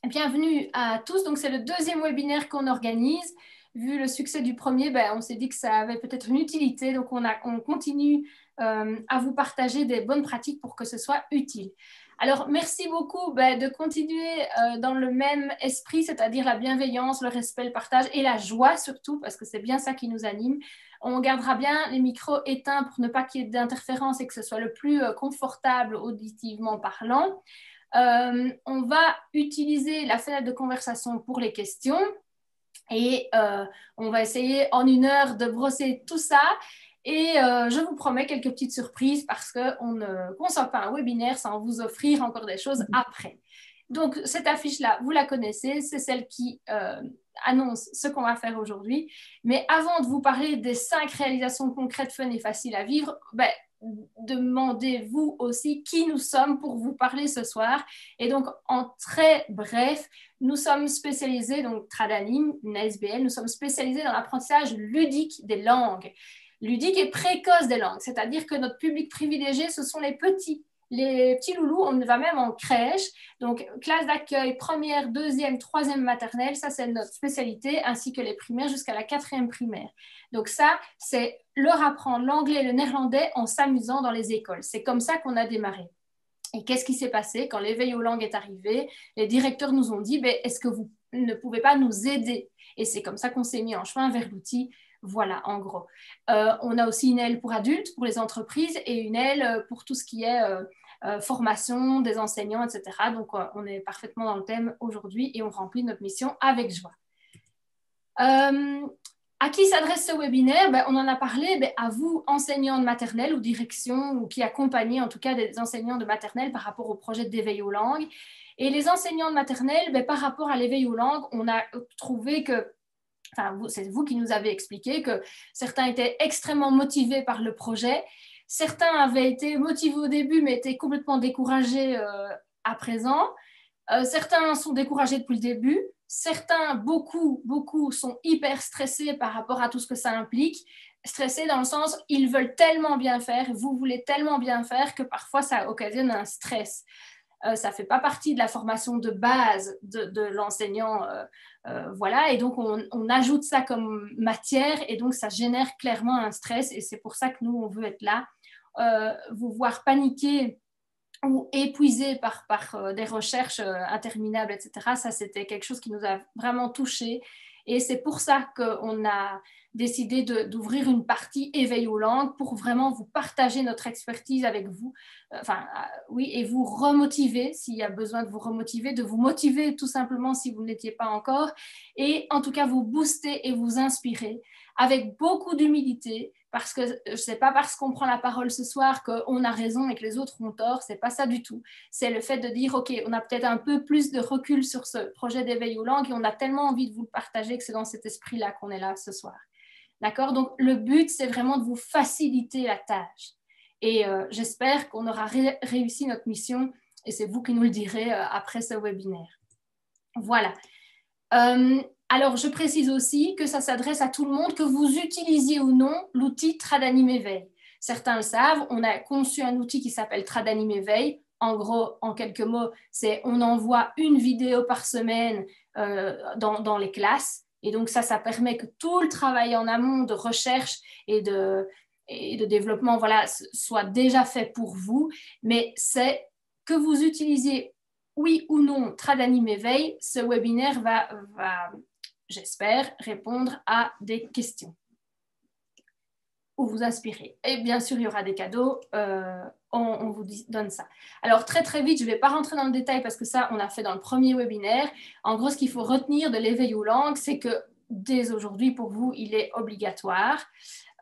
Bienvenue à tous. Donc, c'est le deuxième webinaire qu'on organise. Vu le succès du premier, on s'est dit que ça avait peut-être une utilité. Donc, on continue à vous partager des bonnes pratiques pour que ce soit utile. Alors, merci beaucoup de continuer dans le même esprit, c'est-à-dire la bienveillance, le respect, le partage et la joie surtout, parce que c'est bien ça qui nous anime. On gardera bien les micros éteints pour ne pas qu'il y ait d'interférence et que ce soit le plus confortable auditivement parlant. On va utiliser la fenêtre de conversation pour les questions et on va essayer en 1 heure de brosser tout ça. Et je vous promets quelques petites surprises parce qu'on ne conçoit pas un webinaire sans vous offrir encore des choses après. Donc, cette affiche-là, vous la connaissez, c'est celle qui annonce ce qu'on va faire aujourd'hui. Mais avant de vous parler des 5 réalisations concrètes, fun et faciles à vivre, demandez-vous aussi qui nous sommes pour vous parler ce soir. Et donc, en très bref, nous sommes spécialisés, donc Tradalim, une ASBL, nous sommes spécialisés dans l'apprentissage ludique des langues. Ludique et précoce des langues, c'est-à-dire que notre public privilégié, ce sont les petits loulous. On va même en crèche, donc classe d'accueil, première, deuxième, troisième maternelle, ça c'est notre spécialité, ainsi que les primaires jusqu'à la 4e primaire. Donc ça, c'est leur apprendre l'anglais et le néerlandais en s'amusant dans les écoles. C'est comme ça qu'on a démarré. Et qu'est-ce qui s'est passé quand l'éveil aux langues est arrivé? Les directeurs nous ont dit, est-ce que vous ne pouvez pas nous aider? Et c'est comme ça qu'on s'est mis en chemin vers l'outil. Voilà, en gros. On a aussi une aile pour adultes, pour les entreprises, et une aile pour tout ce qui est formation des enseignants, etc. Donc, on est parfaitement dans le thème aujourd'hui et on remplit notre mission avec joie. À qui s'adresse ce webinaire? On en a parlé à vous, enseignants de maternelle ou direction, ou qui accompagnez en tout cas des enseignants de maternelle par rapport au projet d'éveil aux langues. Et les enseignants de maternelle, par rapport à l'éveil aux langues, on a trouvé que, c'est vous qui nous avez expliqué que certains étaient extrêmement motivés par le projet, certains avaient été motivés au début mais étaient complètement découragés à présent. Certains sont découragés depuis le début. Certains, beaucoup sont hyper stressés par rapport à tout ce que ça implique. Stressés dans le sens, ils veulent tellement bien faire, vous voulez tellement bien faire que parfois ça occasionne un stress. Ça ne fait pas partie de la formation de base de l'enseignant. Voilà, et donc on ajoute ça comme matière et donc ça génère clairement un stress et c'est pour ça que nous, on veut être là. Vous voir paniquer ou épuisés par des recherches interminables, etc. Ça, c'était quelque chose qui nous a vraiment touchés. Et c'est pour ça qu'on a décidé d'ouvrir une partie éveil aux langues pour vraiment vous partager notre expertise avec vous. Oui, et vous remotiver s'il y a besoin de vous motiver tout simplement si vous ne l'étiez pas encore. Et en tout cas, vous booster et vous inspirer avec beaucoup d'humilité, parce que ce n'est pas parce qu'on prend la parole ce soir qu'on a raison et que les autres ont tort, c'est pas ça du tout. C'est le fait de dire, ok, on a peut-être un peu plus de recul sur ce projet d'éveil aux langues et on a tellement envie de vous le partager que c'est dans cet esprit-là qu'on est là ce soir. D'accord? Donc, le but, c'est vraiment de vous faciliter la tâche. Et j'espère qu'on aura réussi notre mission et c'est vous qui nous le direz après ce webinaire. Voilà. Alors, je précise aussi que ça s'adresse à tout le monde, que vous utilisiez ou non l'outil Tradanim Éveil. Certains le savent, on a conçu un outil qui s'appelle Tradanim Éveil. En gros, en quelques mots, c'est on envoie une vidéo par semaine dans les classes. Et donc ça permet que tout le travail en amont de recherche et de développement soit déjà fait pour vous. Mais c'est que vous utilisiez oui ou non Tradanim Éveil, ce webinaire va j'espère, répondre à des questions ou vous inspirer. Et bien sûr, il y aura des cadeaux, on vous donne ça. Alors, très très vite, je ne vais pas rentrer dans le détail parce que ça, on a fait dans le premier webinaire. En gros, ce qu'il faut retenir de l'éveil aux langues, c'est que dès aujourd'hui, pour vous, il est obligatoire.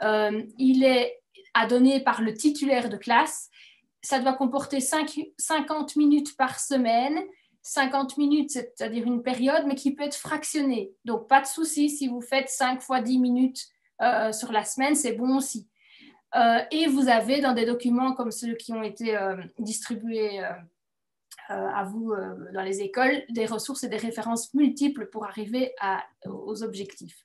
Il est à donner par le titulaire de classe. Ça doit comporter 50 minutes par semaine. 50 minutes, c'est-à-dire une période, mais qui peut être fractionnée. Donc, pas de souci, si vous faites 5 fois 10 minutes sur la semaine, c'est bon aussi. Et vous avez dans des documents comme ceux qui ont été distribués à vous dans les écoles, des ressources et des références multiples pour arriver aux objectifs.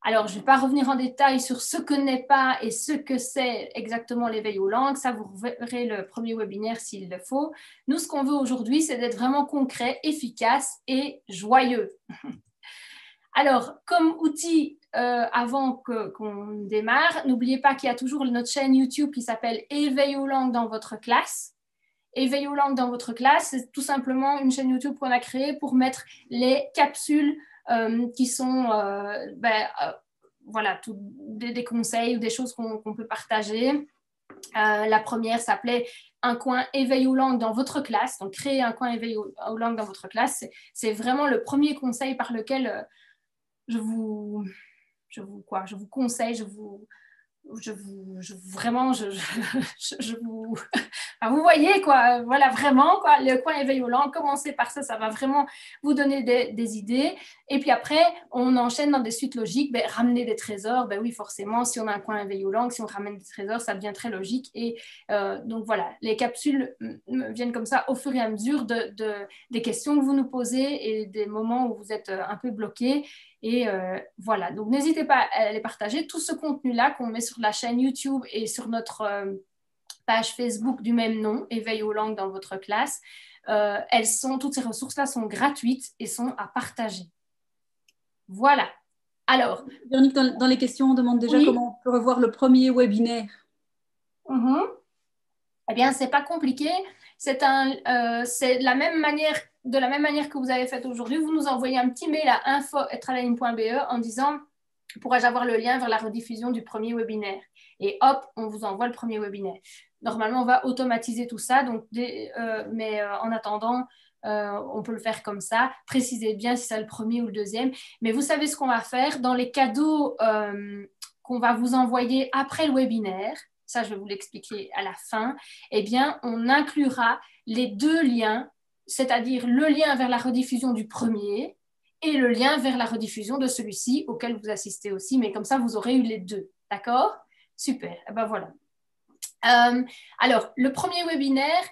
Alors, je ne vais pas revenir en détail sur ce que n'est pas et ce que c'est exactement l'éveil aux langues. Ça, vous verrez le premier webinaire s'il le faut. Nous, ce qu'on veut aujourd'hui, c'est d'être vraiment concret, efficace et joyeux. Alors, comme outil, avant qu'on démarre, n'oubliez pas qu'il y a toujours notre chaîne YouTube qui s'appelle Éveil aux langues dans votre classe. Éveil aux langues dans votre classe, c'est tout simplement une chaîne YouTube qu'on a créée pour mettre les capsules qui sont voilà, des conseils ou des choses qu'on peut partager. La première s'appelait un coin éveil aux langues dans votre classe. Donc, créer un coin éveil aux langues dans votre classe, c'est vraiment le premier conseil par lequel je vous conseille, vraiment, vous, enfin, vous voyez quoi, voilà vraiment quoi, le coin éveil aux langues, commencez par ça, ça va vraiment vous donner des idées. Et puis après, on enchaîne dans des suites logiques, ramener des trésors, oui forcément, si on a un coin éveil aux langues, si on ramène des trésors, ça devient très logique. Et donc voilà, les capsules viennent comme ça au fur et à mesure des questions que vous nous posez et des moments où vous êtes un peu bloqué. Et voilà, donc n'hésitez pas à les partager. Tout ce contenu-là qu'on met sur la chaîne YouTube et sur notre page Facebook du même nom, Éveil aux langues dans votre classe, toutes ces ressources-là sont gratuites et sont à partager. Voilà. Alors. Véronique, dans les questions, on demande déjà comment on peut revoir le premier webinaire. Eh bien, c'est pas compliqué. C'est de la même manière que vous avez fait aujourd'hui. Vous nous envoyez un petit mail à info@tralaline.be en disant pourrais-je avoir le lien vers la rediffusion du premier webinaire? Et hop, on vous envoie le premier webinaire. Normalement, on va automatiser tout ça, mais en attendant, on peut le faire comme ça. Précisez bien si c'est le premier ou le deuxième. Mais vous savez ce qu'on va faire dans les cadeaux qu'on va vous envoyer après le webinaire. Ça, je vais vous l'expliquer à la fin. Eh bien, on inclura les deux liens, c'est-à-dire le lien vers la rediffusion du premier et le lien vers la rediffusion de celui-ci auquel vous assistez aussi. Mais comme ça, vous aurez eu les deux. D'accord? Super. Et ben voilà. Alors, le premier webinaire,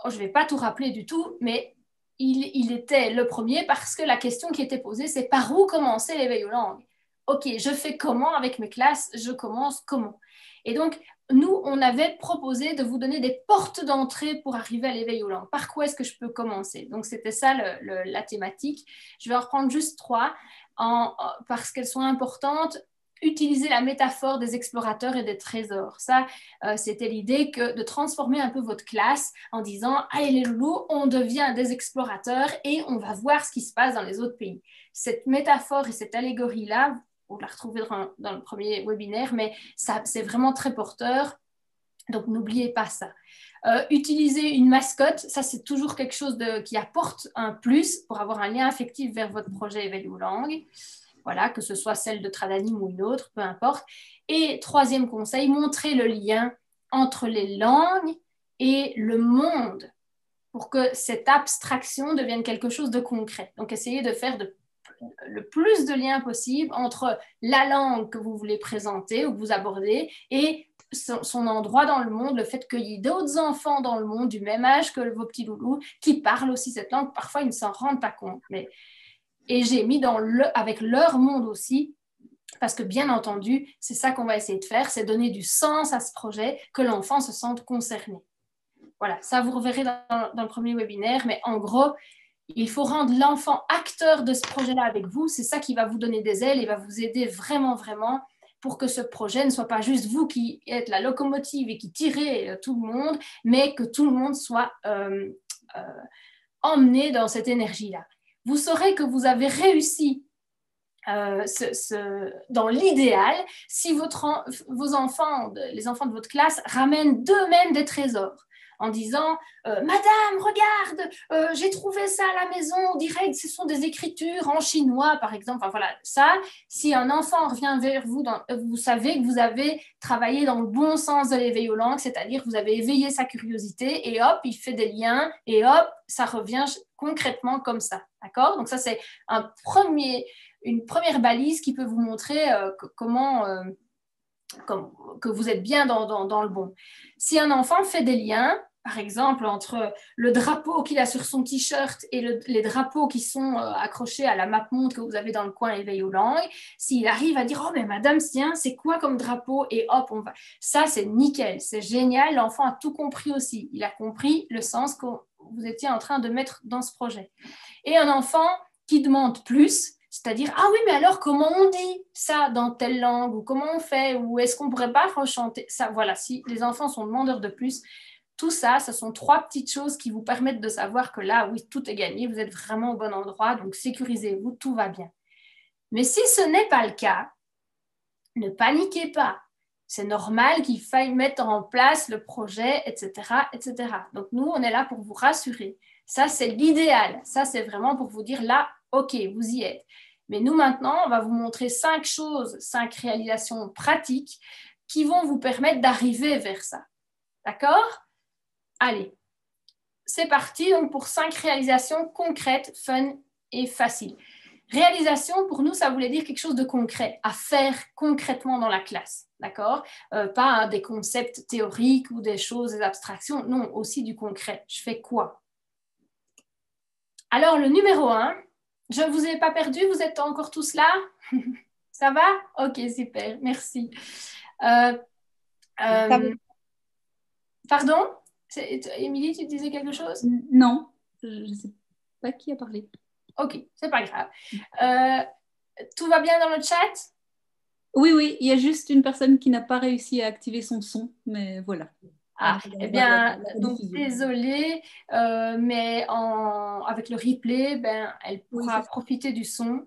je ne vais pas tout rappeler du tout, mais il était le premier parce que la question qui était posée, c'est par où commencer l'éveil aux langues? Ok, je fais comment avec mes classes? Je commence comment? Et donc, nous, on avait proposé de vous donner des portes d'entrée pour arriver à l'éveil aux langues. Par quoi est-ce que je peux commencer? Donc, c'était ça la thématique. Je vais en reprendre juste trois parce qu'elles sont importantes. Utiliser la métaphore des explorateurs et des trésors. Ça, c'était l'idée de transformer un peu votre classe en disant « Allez les loulous, on devient des explorateurs et on va voir ce qui se passe dans les autres pays. » Cette métaphore et cette allégorie-là, vous la retrouvez dans le premier webinaire, mais c'est vraiment très porteur. Donc, n'oubliez pas ça. Utiliser une mascotte, ça c'est toujours quelque chose qui apporte un plus pour avoir un lien affectif vers votre projet Éveil aux langues. Voilà, que ce soit celle de Tradanim ou une autre, peu importe. Et troisième conseil, montrer le lien entre les langues et le monde pour que cette abstraction devienne quelque chose de concret. Donc, essayez de faire le plus de liens possible entre la langue que vous voulez présenter ou que vous abordez et son endroit dans le monde, le fait qu'il y ait d'autres enfants dans le monde du même âge que vos petits loulous qui parlent aussi cette langue. Parfois, ils ne s'en rendent pas compte, et j'ai mis avec leur monde aussi, parce que bien entendu, c'est ça qu'on va essayer de faire, c'est donner du sens à ce projet, que l'enfant se sente concerné. Voilà, ça vous reverrez dans le premier webinaire, mais en gros, il faut rendre l'enfant acteur de ce projet-là avec vous. C'est ça qui va vous donner des ailes et va vous aider vraiment, vraiment pour que ce projet ne soit pas juste vous qui êtes la locomotive et qui tirez tout le monde, mais que tout le monde soit emmené dans cette énergie-là. Vous saurez que vous avez réussi dans l'idéal si vos enfants, les enfants de votre classe, ramènent d'eux-mêmes des trésors en disant Madame, regarde, j'ai trouvé ça à la maison, on dirait que ce sont des écritures en chinois, par exemple. Enfin, voilà, ça, si un enfant revient vers vous, vous savez que vous avez travaillé dans le bon sens de l'éveil aux langues, c'est-à-dire que vous avez éveillé sa curiosité et hop, il fait des liens et hop, ça revient concrètement comme ça. D'accord? Donc ça, c'est une première balise qui peut vous montrer que vous êtes bien dans le bon. Si un enfant fait des liens, par exemple, entre le drapeau qu'il a sur son t-shirt et les drapeaux qui sont accrochés à la map-monde que vous avez dans le coin éveil aux langues, s'il arrive à dire « Oh, mais madame, tiens, c'est quoi comme drapeau ?» Et hop, on va. Ça, c'est nickel, c'est génial. L'enfant a tout compris aussi. Il a compris le sens que vous étiez en train de mettre dans ce projet. Et un enfant qui demande plus, c'est-à-dire « Ah oui, mais alors, comment on dit ça dans telle langue ?» ou « Comment on fait ?» ou « Est-ce qu'on ne pourrait pas rechanter ?» Ça, voilà, si les enfants sont demandeurs de plus, tout ça, ce sont 3 petites choses qui vous permettent de savoir que là, oui, tout est gagné, vous êtes vraiment au bon endroit, donc sécurisez-vous, tout va bien. Mais si ce n'est pas le cas, ne paniquez pas. C'est normal qu'il faille mettre en place le projet, etc., etc. Donc, nous, on est là pour vous rassurer. Ça, c'est l'idéal. Ça, c'est vraiment pour vous dire là, OK, vous y êtes. Mais nous, maintenant, on va vous montrer 5 choses, 5 réalisations pratiques qui vont vous permettre d'arriver vers ça. D'accord ? Allez, c'est parti donc pour 5 réalisations concrètes, fun et faciles. Réalisation, pour nous, ça voulait dire quelque chose de concret, à faire concrètement dans la classe, d'accord ? Pas des concepts théoriques ou des choses, des abstractions, non, aussi du concret. Je fais quoi ? Alors, le numéro 1, je ne vous ai pas perdu, vous êtes encore tous là ? Ça va ? Ok, super, merci. Pardon ? Émilie, tu disais quelque chose ? Non, je ne sais pas qui a parlé. Ok, c'est pas grave. Tout va bien dans le chat ? Oui, oui, il y a juste une personne qui n'a pas réussi à activer son son, mais voilà. Ah, eh bien, donc désolée, mais avec le replay, ben, elle pourra profiter du son.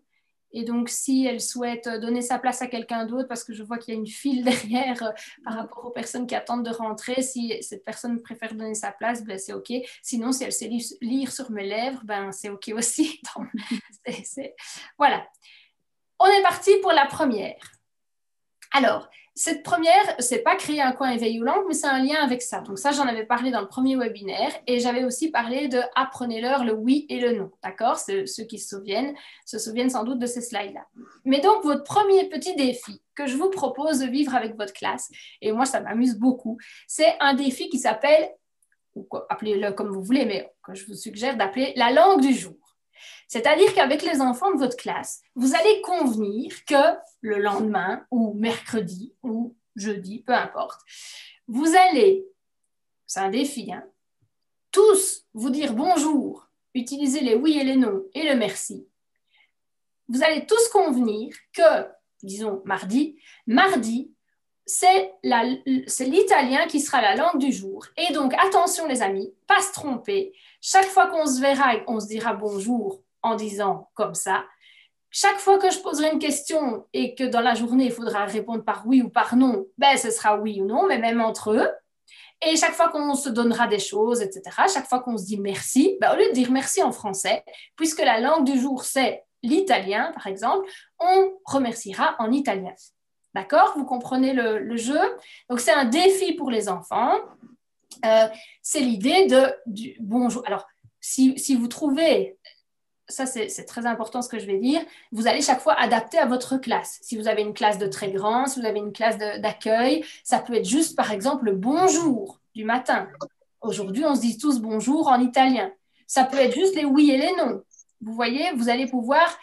Et donc, si elle souhaite donner sa place à quelqu'un d'autre, parce que je vois qu'il y a une file derrière par rapport aux personnes qui attendent de rentrer, si cette personne préfère donner sa place, ben, c'est OK. Sinon, si elle sait lire sur mes lèvres, ben, c'est OK aussi. Donc, Voilà. On est parti pour la première. Alors, cette première, c'est pas créer un coin éveil aux langues, mais c'est un lien avec ça. Donc ça, j'en avais parlé dans le premier webinaire et j'avais aussi parlé de apprenez-leur le oui et le non. D'accord ? Ceux qui se souviennent sans doute de ces slides-là. Mais donc, votre premier petit défi que je vous propose de vivre avec votre classe, et moi, ça m'amuse beaucoup, c'est un défi qui s'appelle, ou appelez-le comme vous voulez, mais que je vous suggère d'appeler la langue du jour. C'est-à-dire qu'avec les enfants de votre classe, vous allez convenir que le lendemain ou mercredi ou jeudi, peu importe, vous allez, c'est un défi, hein, tous vous dire bonjour, utiliser les oui et les non et le merci. Vous allez tous convenir que, disons mardi, c'est l'italien qui sera la langue du jour. Et donc, attention les amis, pas se tromper. Chaque fois qu'on se verra, on se dira bonjour en disant comme ça. Chaque fois que je poserai une question et que dans la journée, il faudra répondre par oui ou par non, ben, ce sera oui ou non, mais même entre eux. Et chaque fois qu'on se donnera des choses, etc., chaque fois qu'on se dit merci, ben, au lieu de dire merci en français, puisque la langue du jour, c'est l'italien, par exemple, on remerciera en italien. D'accord ? Vous comprenez le jeu ? Donc, c'est un défi pour les enfants. C'est l'idée du bonjour. Alors, si vous trouvez, ça c'est très important ce que je vais dire, vous allez chaque fois adapter à votre classe. Si vous avez une classe de très grand, si vous avez une classe d'accueil, ça peut être juste, par exemple, le bonjour du matin. Aujourd'hui, on se dit tous bonjour en italien. Ça peut être juste les oui et les non. Vous voyez, vous allez pouvoir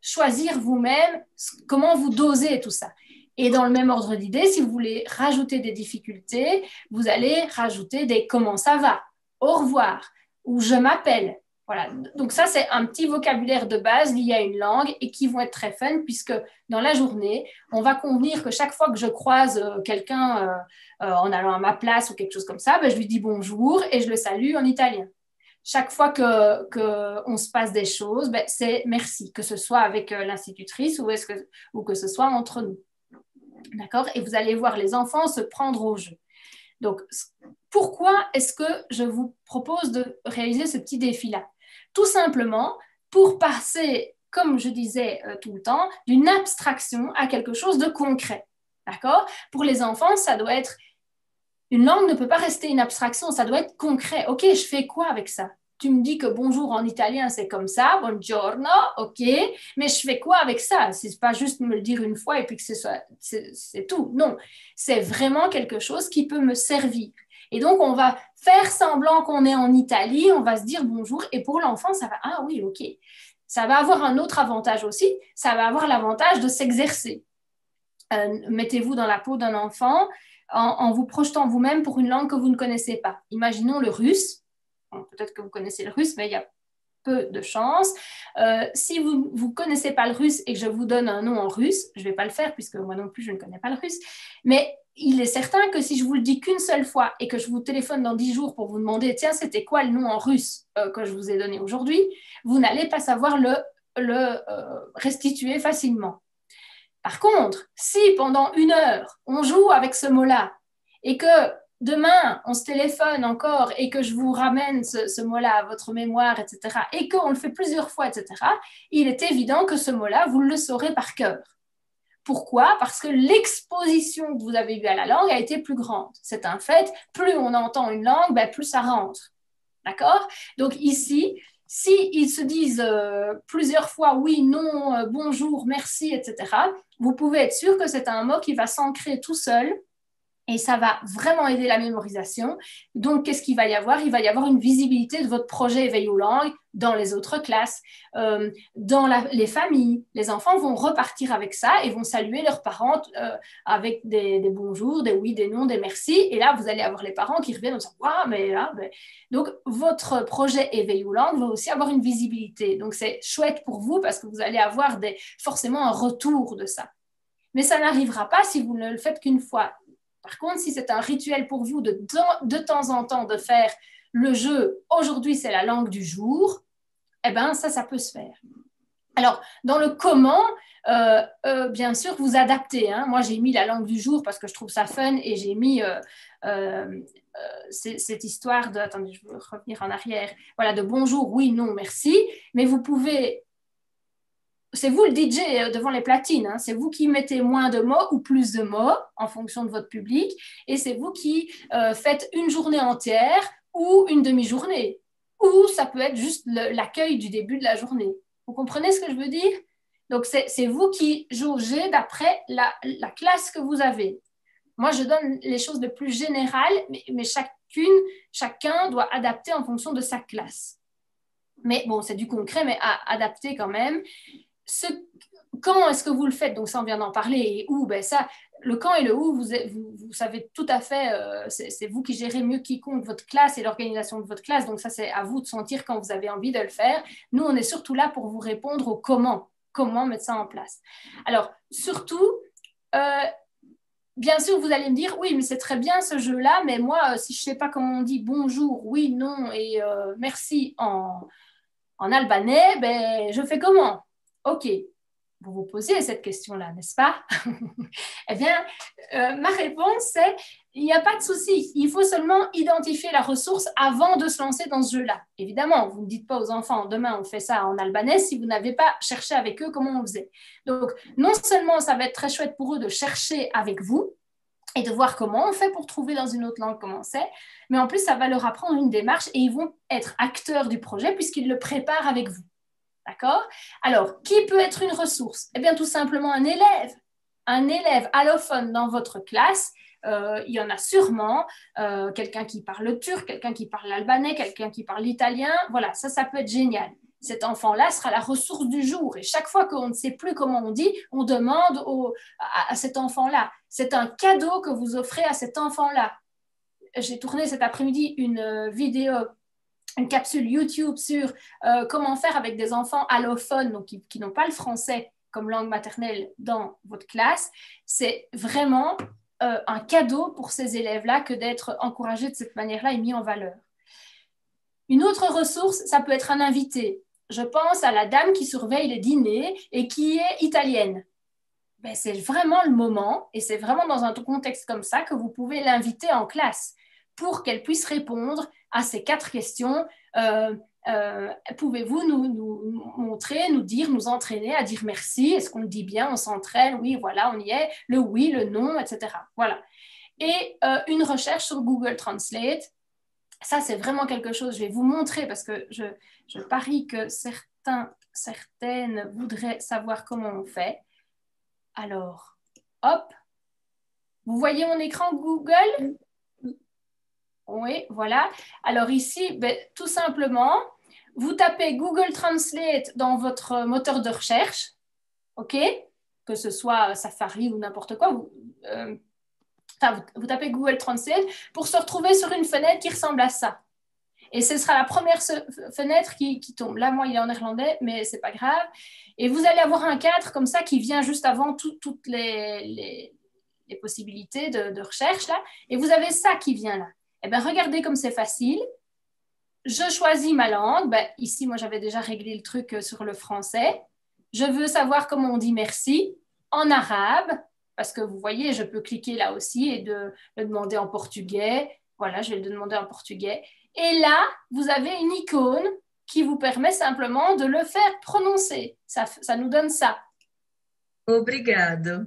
choisir vous-même comment vous dosez tout ça. Et dans le même ordre d'idée, si vous voulez rajouter des difficultés, vous allez rajouter des comment ça va, au revoir, ou je m'appelle. Voilà. Donc ça, c'est un petit vocabulaire de base lié à une langue et qui vont être très fun puisque dans la journée, on va convenir que chaque fois que je croise quelqu'un en allant à ma place ou quelque chose comme ça, ben, je lui dis bonjour et je le salue en italien. Chaque fois qu'on se passe des choses, ben, c'est merci, que ce soit avec l'institutrice ou que ce soit entre nous. D'accord ? Et vous allez voir les enfants se prendre au jeu. Donc, pourquoi est-ce que je vous propose de réaliser ce petit défi-là ? Tout simplement pour passer, comme je disais tout le temps, d'une abstraction à quelque chose de concret. D'accord ? Pour les enfants, ça doit être... Une langue ne peut pas rester une abstraction, ça doit être concret. Ok, je fais quoi avec ça ? Tu me dis que bonjour en italien, c'est comme ça, buongiorno, ok, mais je fais quoi avec ça? C'est pas juste me le dire une fois et puis que c'est tout. Non, c'est vraiment quelque chose qui peut me servir. Et donc, on va faire semblant qu'on est en Italie, on va se dire bonjour. Et pour l'enfant, ça va, ah oui, ok. Ça va avoir un autre avantage aussi, ça va avoir l'avantage de s'exercer. Mettez-vous dans la peau d'un enfant en vous projetant vous-même pour une langue que vous ne connaissez pas. Imaginons le russe. Bon, peut-être que vous connaissez le russe, mais il y a peu de chance. Si vous ne connaissez pas le russe et que je vous donne un nom en russe, je ne vais pas le faire puisque moi non plus, je ne connais pas le russe, mais il est certain que si je vous le dis qu'une seule fois et que je vous téléphone dans 10 jours pour vous demander, tiens, c'était quoi le nom en russe que je vous ai donné aujourd'hui, vous n'allez pas savoir le restituer facilement. Par contre, si pendant 1 heure, on joue avec ce mot-là et que demain, on se téléphone encore et que je vous ramène ce mot-là à votre mémoire, etc., et qu'on le fait plusieurs fois, etc., il est évident que ce mot-là, vous le saurez par cœur. Pourquoi? Parce que l'exposition que vous avez eue à la langue a été plus grande. C'est un fait. Plus on entend une langue, ben, plus ça rentre. D'accord? Donc ici, s'ils se disent plusieurs fois oui, non, bonjour, merci, etc., vous pouvez être sûr que c'est un mot qui va s'ancrer tout seul et ça va vraiment aider la mémorisation. Donc, qu'est-ce qu'il va y avoir? Il va y avoir une visibilité de votre projet éveil aux langues dans les autres classes, dans les familles. Les enfants vont repartir avec ça et vont saluer leurs parents avec des bonjours, des oui, des non, des merci. Et là, vous allez avoir les parents qui reviennent en disant « Waouh, mais là… » Donc, votre projet éveil aux langues va aussi avoir une visibilité. Donc, c'est chouette pour vous parce que vous allez avoir forcément un retour de ça. Mais ça n'arrivera pas si vous ne le faites qu'une fois. Par contre, si c'est un rituel pour vous de temps en temps de faire le jeu, aujourd'hui c'est la langue du jour, eh bien ça peut se faire. Alors, dans le comment, bien sûr, vous adaptez. Hein. Moi, j'ai mis la langue du jour parce que je trouve ça fun et j'ai mis cette histoire de… Attendez, je veux revenir en arrière. Voilà, de bonjour, oui, non, merci. Mais vous pouvez… C'est vous le DJ devant les platines, hein. C'est vous qui mettez moins de mots ou plus de mots en fonction de votre public et c'est vous qui faites une journée entière ou une demi-journée ou ça peut être juste l'accueil du début de la journée. Vous comprenez ce que je veux dire? Donc, c'est vous qui jaugez d'après la classe que vous avez. Moi, je donne les choses les plus générales, mais chacun doit adapter en fonction de sa classe. Mais bon, c'est du concret, mais à adapter quand même. Quand est-ce que vous le faites? Donc ça, on vient d'en parler. Et où? Ben ça, le quand et le où, vous savez tout à fait, c'est vous qui gérez mieux quiconque votre classe et l'organisation de votre classe. Donc ça, c'est à vous de sentir quand vous avez envie de le faire. Nous, on est surtout là pour vous répondre au comment. Comment mettre ça en place? Alors, surtout, bien sûr, vous allez me dire, oui, mais c'est très bien ce jeu-là, mais moi, si je ne sais pas comment on dit bonjour, oui, non et merci en albanais, ben, je fais comment? Ok, vous vous posez cette question-là, n'est-ce pas? Eh bien, ma réponse, c'est il n'y a pas de souci. Il faut seulement identifier la ressource avant de se lancer dans ce jeu-là. Évidemment, vous ne dites pas aux enfants, demain, on fait ça en albanais si vous n'avez pas cherché avec eux comment on faisait. Donc, non seulement ça va être très chouette pour eux de chercher avec vous, et de voir comment on fait pour trouver dans une autre langue comment c'est, mais en plus, ça va leur apprendre une démarche et ils vont être acteurs du projet puisqu'ils le préparent avec vous. D'accord? Alors, qui peut être une ressource? Eh bien, tout simplement un élève allophone dans votre classe. Il y en a sûrement quelqu'un qui parle turc, quelqu'un qui parle l'albanais, quelqu'un qui parle l'italien. Voilà, ça peut être génial. Cet enfant-là sera la ressource du jour. Et chaque fois qu'on ne sait plus comment on dit, on demande à cet enfant-là. C'est un cadeau que vous offrez à cet enfant-là. J'ai tourné cet après-midi une vidéo, une capsule YouTube sur comment faire avec des enfants allophones, donc qui n'ont pas le français comme langue maternelle dans votre classe. C'est vraiment un cadeau pour ces élèves-là que d'être encouragés de cette manière-là et mis en valeur. Une autre ressource, ça peut être un invité. Je pense à la dame qui surveille les dîners et qui est italienne. Ben, c'est vraiment le moment et c'est vraiment dans un contexte comme ça que vous pouvez l'inviter en classe pour qu'elle puisse répondre à ces 4 questions. Pouvez-vous nous montrer, nous dire, nous entraîner à dire merci? Est-ce qu'on le dit bien? On s'entraîne? Oui, voilà, on y est. Le oui, le non, etc. Voilà. Et une recherche sur Google Translate. Ça, c'est vraiment quelque chose, je vais vous montrer parce que je parie que certaines voudraient savoir comment on fait. Alors, hop, vous voyez mon écran Google? Oui, voilà. Alors ici, ben, tout simplement, vous tapez Google Translate dans votre moteur de recherche, OK? Que ce soit Safari ou n'importe quoi. Vous tapez Google Translate pour se retrouver sur une fenêtre qui ressemble à ça. Et ce sera la première fenêtre qui tombe. Là, moi, il est en néerlandais, mais c'est pas grave. Et vous allez avoir un cadre comme ça qui vient juste avant toutes les possibilités de recherche là. Et vous avez ça qui vient là. Eh bien, regardez comme c'est facile. Je choisis ma langue. Ben, ici, moi, j'avais déjà réglé le truc sur le français. Je veux savoir comment on dit merci en arabe, parce que vous voyez, je peux cliquer là aussi et le demander en portugais. Voilà, je vais le demander en portugais. Et là, vous avez une icône qui vous permet simplement de le faire prononcer. Ça nous donne ça. Obrigado.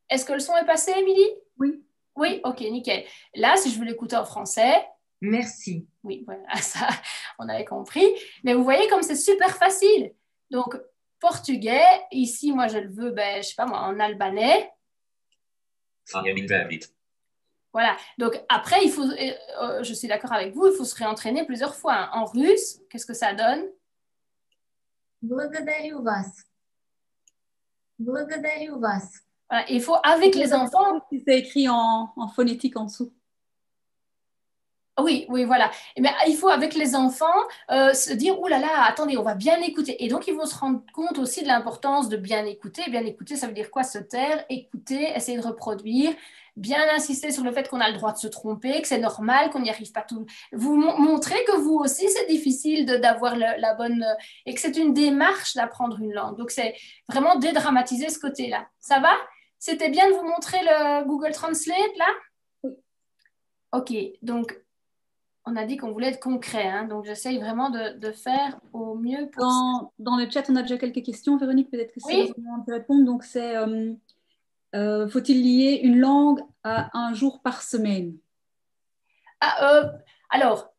Est-ce que le son est passé, Émilie? Oui. Oui, ok, nickel. Là, si je veux l'écouter en français, Merci. oui, voilà, ça, on avait compris. Mais vous voyez comme c'est super facile. Donc, portugais, ici, moi, je le veux, ben, je sais pas moi, en albanais. Voilà. Donc, après, il faut, je suis d'accord avec vous, il faut se réentraîner plusieurs fois. Hein. En russe, qu'est-ce que ça donne? Благодарю вас. Благодарю вас. Voilà. Il faut, avec les enfants... C'est écrit en phonétique en dessous. Oui, oui, voilà. Et bien, il faut, avec les enfants, se dire, oh là là, attendez, on va bien écouter. Et donc, ils vont se rendre compte aussi de l'importance de bien écouter. Bien écouter, ça veut dire quoi? Se taire, écouter, essayer de reproduire, bien insister sur le fait qu'on a le droit de se tromper, que c'est normal, qu'on n'y arrive pas tout. Vous montrez que vous aussi, c'est difficile d'avoir la bonne... et que c'est une démarche d'apprendre une langue. Donc, c'est vraiment dédramatiser ce côté-là. Ça va? C'était bien de vous montrer le Google Translate, là? Oui. OK, donc... On a dit qu'on voulait être concret, hein, donc j'essaye vraiment de faire au mieux pour ça. Dans le chat, on a déjà quelques questions. Véronique, peut-être que c'est Oui. le moment de répondre. Donc, c'est faut-il lier une langue à un jour par semaine? Alors,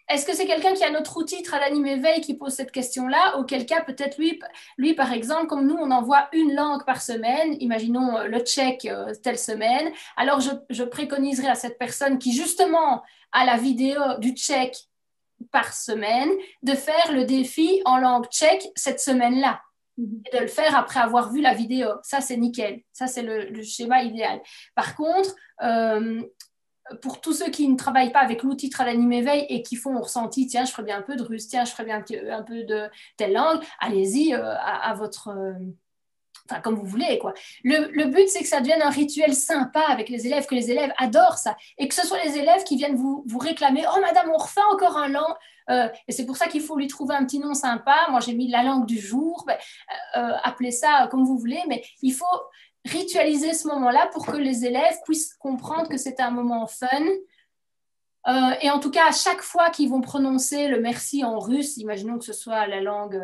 est-ce que c'est quelqu'un qui a notre outil Tradanime Éveil qui pose cette question-là? Auquel cas, peut-être lui, par exemple, comme nous, on envoie une langue par semaine, imaginons le tchèque telle semaine, alors je préconiserai à cette personne qui, justement, a la vidéo du tchèque par semaine, de faire le défi en langue tchèque cette semaine-là. Et de le faire après avoir vu la vidéo. Ça, c'est nickel. Ça, c'est le schéma idéal. Par contre, pour tous ceux qui ne travaillent pas avec l'outil Tradanime Éveil et qui font au ressenti, tiens, je ferais bien un peu de russe, tiens, je ferais bien un peu de telle langue, allez-y à votre... Enfin, comme vous voulez, quoi. Le but, c'est que ça devienne un rituel sympa avec les élèves, que les élèves adorent ça. Et que ce soit les élèves qui viennent vous réclamer, oh madame, on refait encore un langue. Et c'est pour ça qu'il faut lui trouver un petit nom sympa. Moi, j'ai mis la langue du jour. Appelez ça comme vous voulez, mais il faut ritualiser ce moment-là pour que les élèves puissent comprendre que c'est un moment fun. Et en tout cas, à chaque fois qu'ils vont prononcer le merci en russe, imaginons que ce soit la langue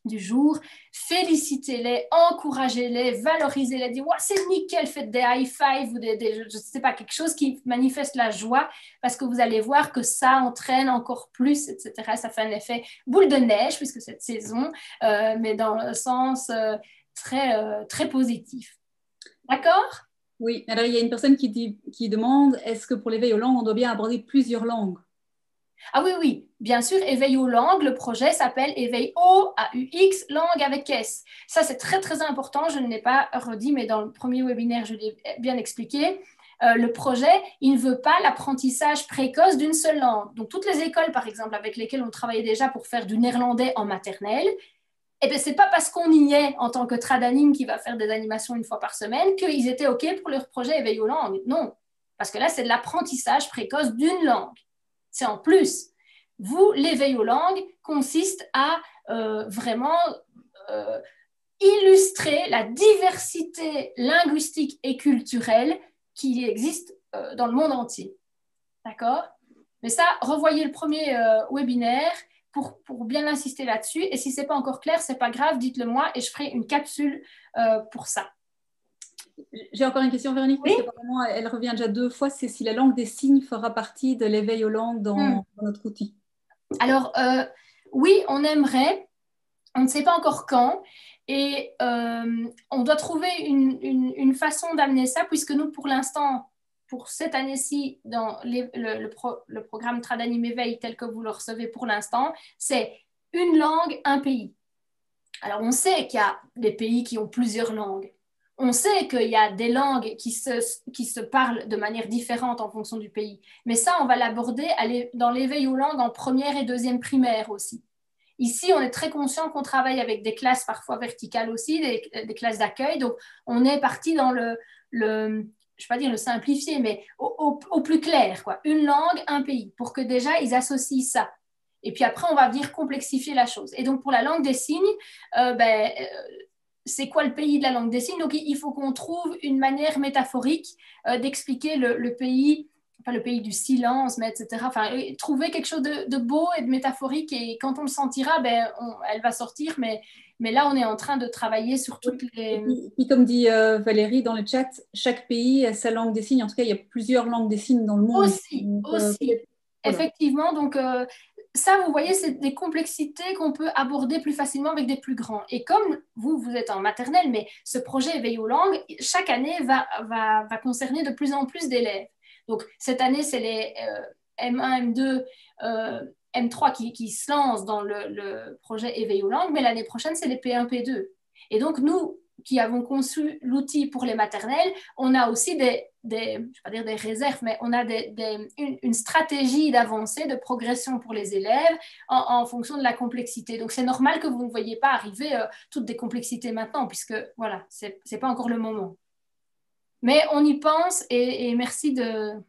du jour, félicitez-les, encouragez-les, valorisez-les, dites, ouais, c'est nickel, faites des high five ou je ne sais pas, quelque chose qui manifeste la joie parce que vous allez voir que ça entraîne encore plus, etc. Ça fait un effet boule de neige puisque cette saison, mais dans le sens très positif. D'accord? Oui, alors il y a une personne qui demande, est-ce que pour l'éveil aux langues, on doit bien aborder plusieurs langues? Ah oui, oui, bien sûr, éveil aux langues, le projet s'appelle éveil au, A-U-X, langue avec S. Ça, c'est très, très important, je ne l'ai pas redit, mais dans le premier webinaire, je l'ai bien expliqué. Le projet, il ne veut pas l'apprentissage précoce d'une seule langue. Donc, toutes les écoles, par exemple, avec lesquelles on travaillait déjà pour faire du néerlandais en maternelle, eh bien, ce n'est pas parce qu'on y est en tant que tradanime qui va faire des animations une fois par semaine qu'ils étaient OK pour leur projet éveil aux langues. Non, parce que là, c'est de l'apprentissage précoce d'une langue. C'est en plus. Vous, l'éveil aux langues consiste à vraiment illustrer la diversité linguistique et culturelle qui existe dans le monde entier. D'accord? Mais ça, revoyez le premier webinaire pour bien insister là-dessus. Et si ce n'est pas encore clair, ce n'est pas grave, dites-le moi et je ferai une capsule pour ça. J'ai encore une question, Véronique, oui? parce qu'apparemment, elle revient déjà 2 fois. C'est si la langue des signes fera partie de l'éveil aux langues dans notre outil. Alors, oui, on aimerait. On ne sait pas encore quand. Et on doit trouver une façon d'amener ça, puisque nous, pour l'instant, pour cette année-ci, dans le programme Tradanime Éveil tel que vous le recevez pour l'instant, c'est une langue, un pays. Alors, on sait qu'il y a des pays qui ont plusieurs langues. On sait qu'il y a des langues qui se parlent de manière différente en fonction du pays. Mais ça, on va l'aborder dans l'éveil aux langues en première et deuxième primaire aussi. Ici, on est très conscient qu'on travaille avec des classes parfois verticales aussi, des classes d'accueil. Donc, on est parti dans je ne vais pas dire le simplifié, mais au plus clair, quoi. Une langue, un pays, pour que déjà, ils associent ça. Et puis après, on va venir complexifier la chose. Et donc, pour la langue des signes, c'est quoi le pays de la langue des signes? Donc, il faut qu'on trouve une manière métaphorique d'expliquer le pays, enfin le pays du silence, mais etc. Enfin, trouver quelque chose de beau et de métaphorique. Et quand on le sentira, elle va sortir. Mais là, on est en train de travailler sur toutes les... Et puis, comme dit Valérie dans le chat, chaque pays a sa langue des signes. En tout cas, il y a plusieurs langues des signes dans le monde. Aussi. Voilà. Effectivement, donc... ça, vous voyez, c'est des complexités qu'on peut aborder plus facilement avec des plus grands. Et comme vous êtes en maternelle, mais ce projet Éveil aux langues, chaque année, va concerner de plus en plus d'élèves. Donc, cette année, c'est les M1, M2, M3 qui se lancent dans le projet Éveil aux langues, mais l'année prochaine, c'est les P1, P2. Et donc, nous, qui avons conçu l'outil pour les maternelles, on a aussi je ne vais pas dire des réserves, mais on a une stratégie d'avancée, de progression pour les élèves en fonction de la complexité. Donc, c'est normal que vous ne voyez pas arriver toutes des complexités maintenant, puisque, voilà, ce n'est pas encore le moment. Mais on y pense et merci de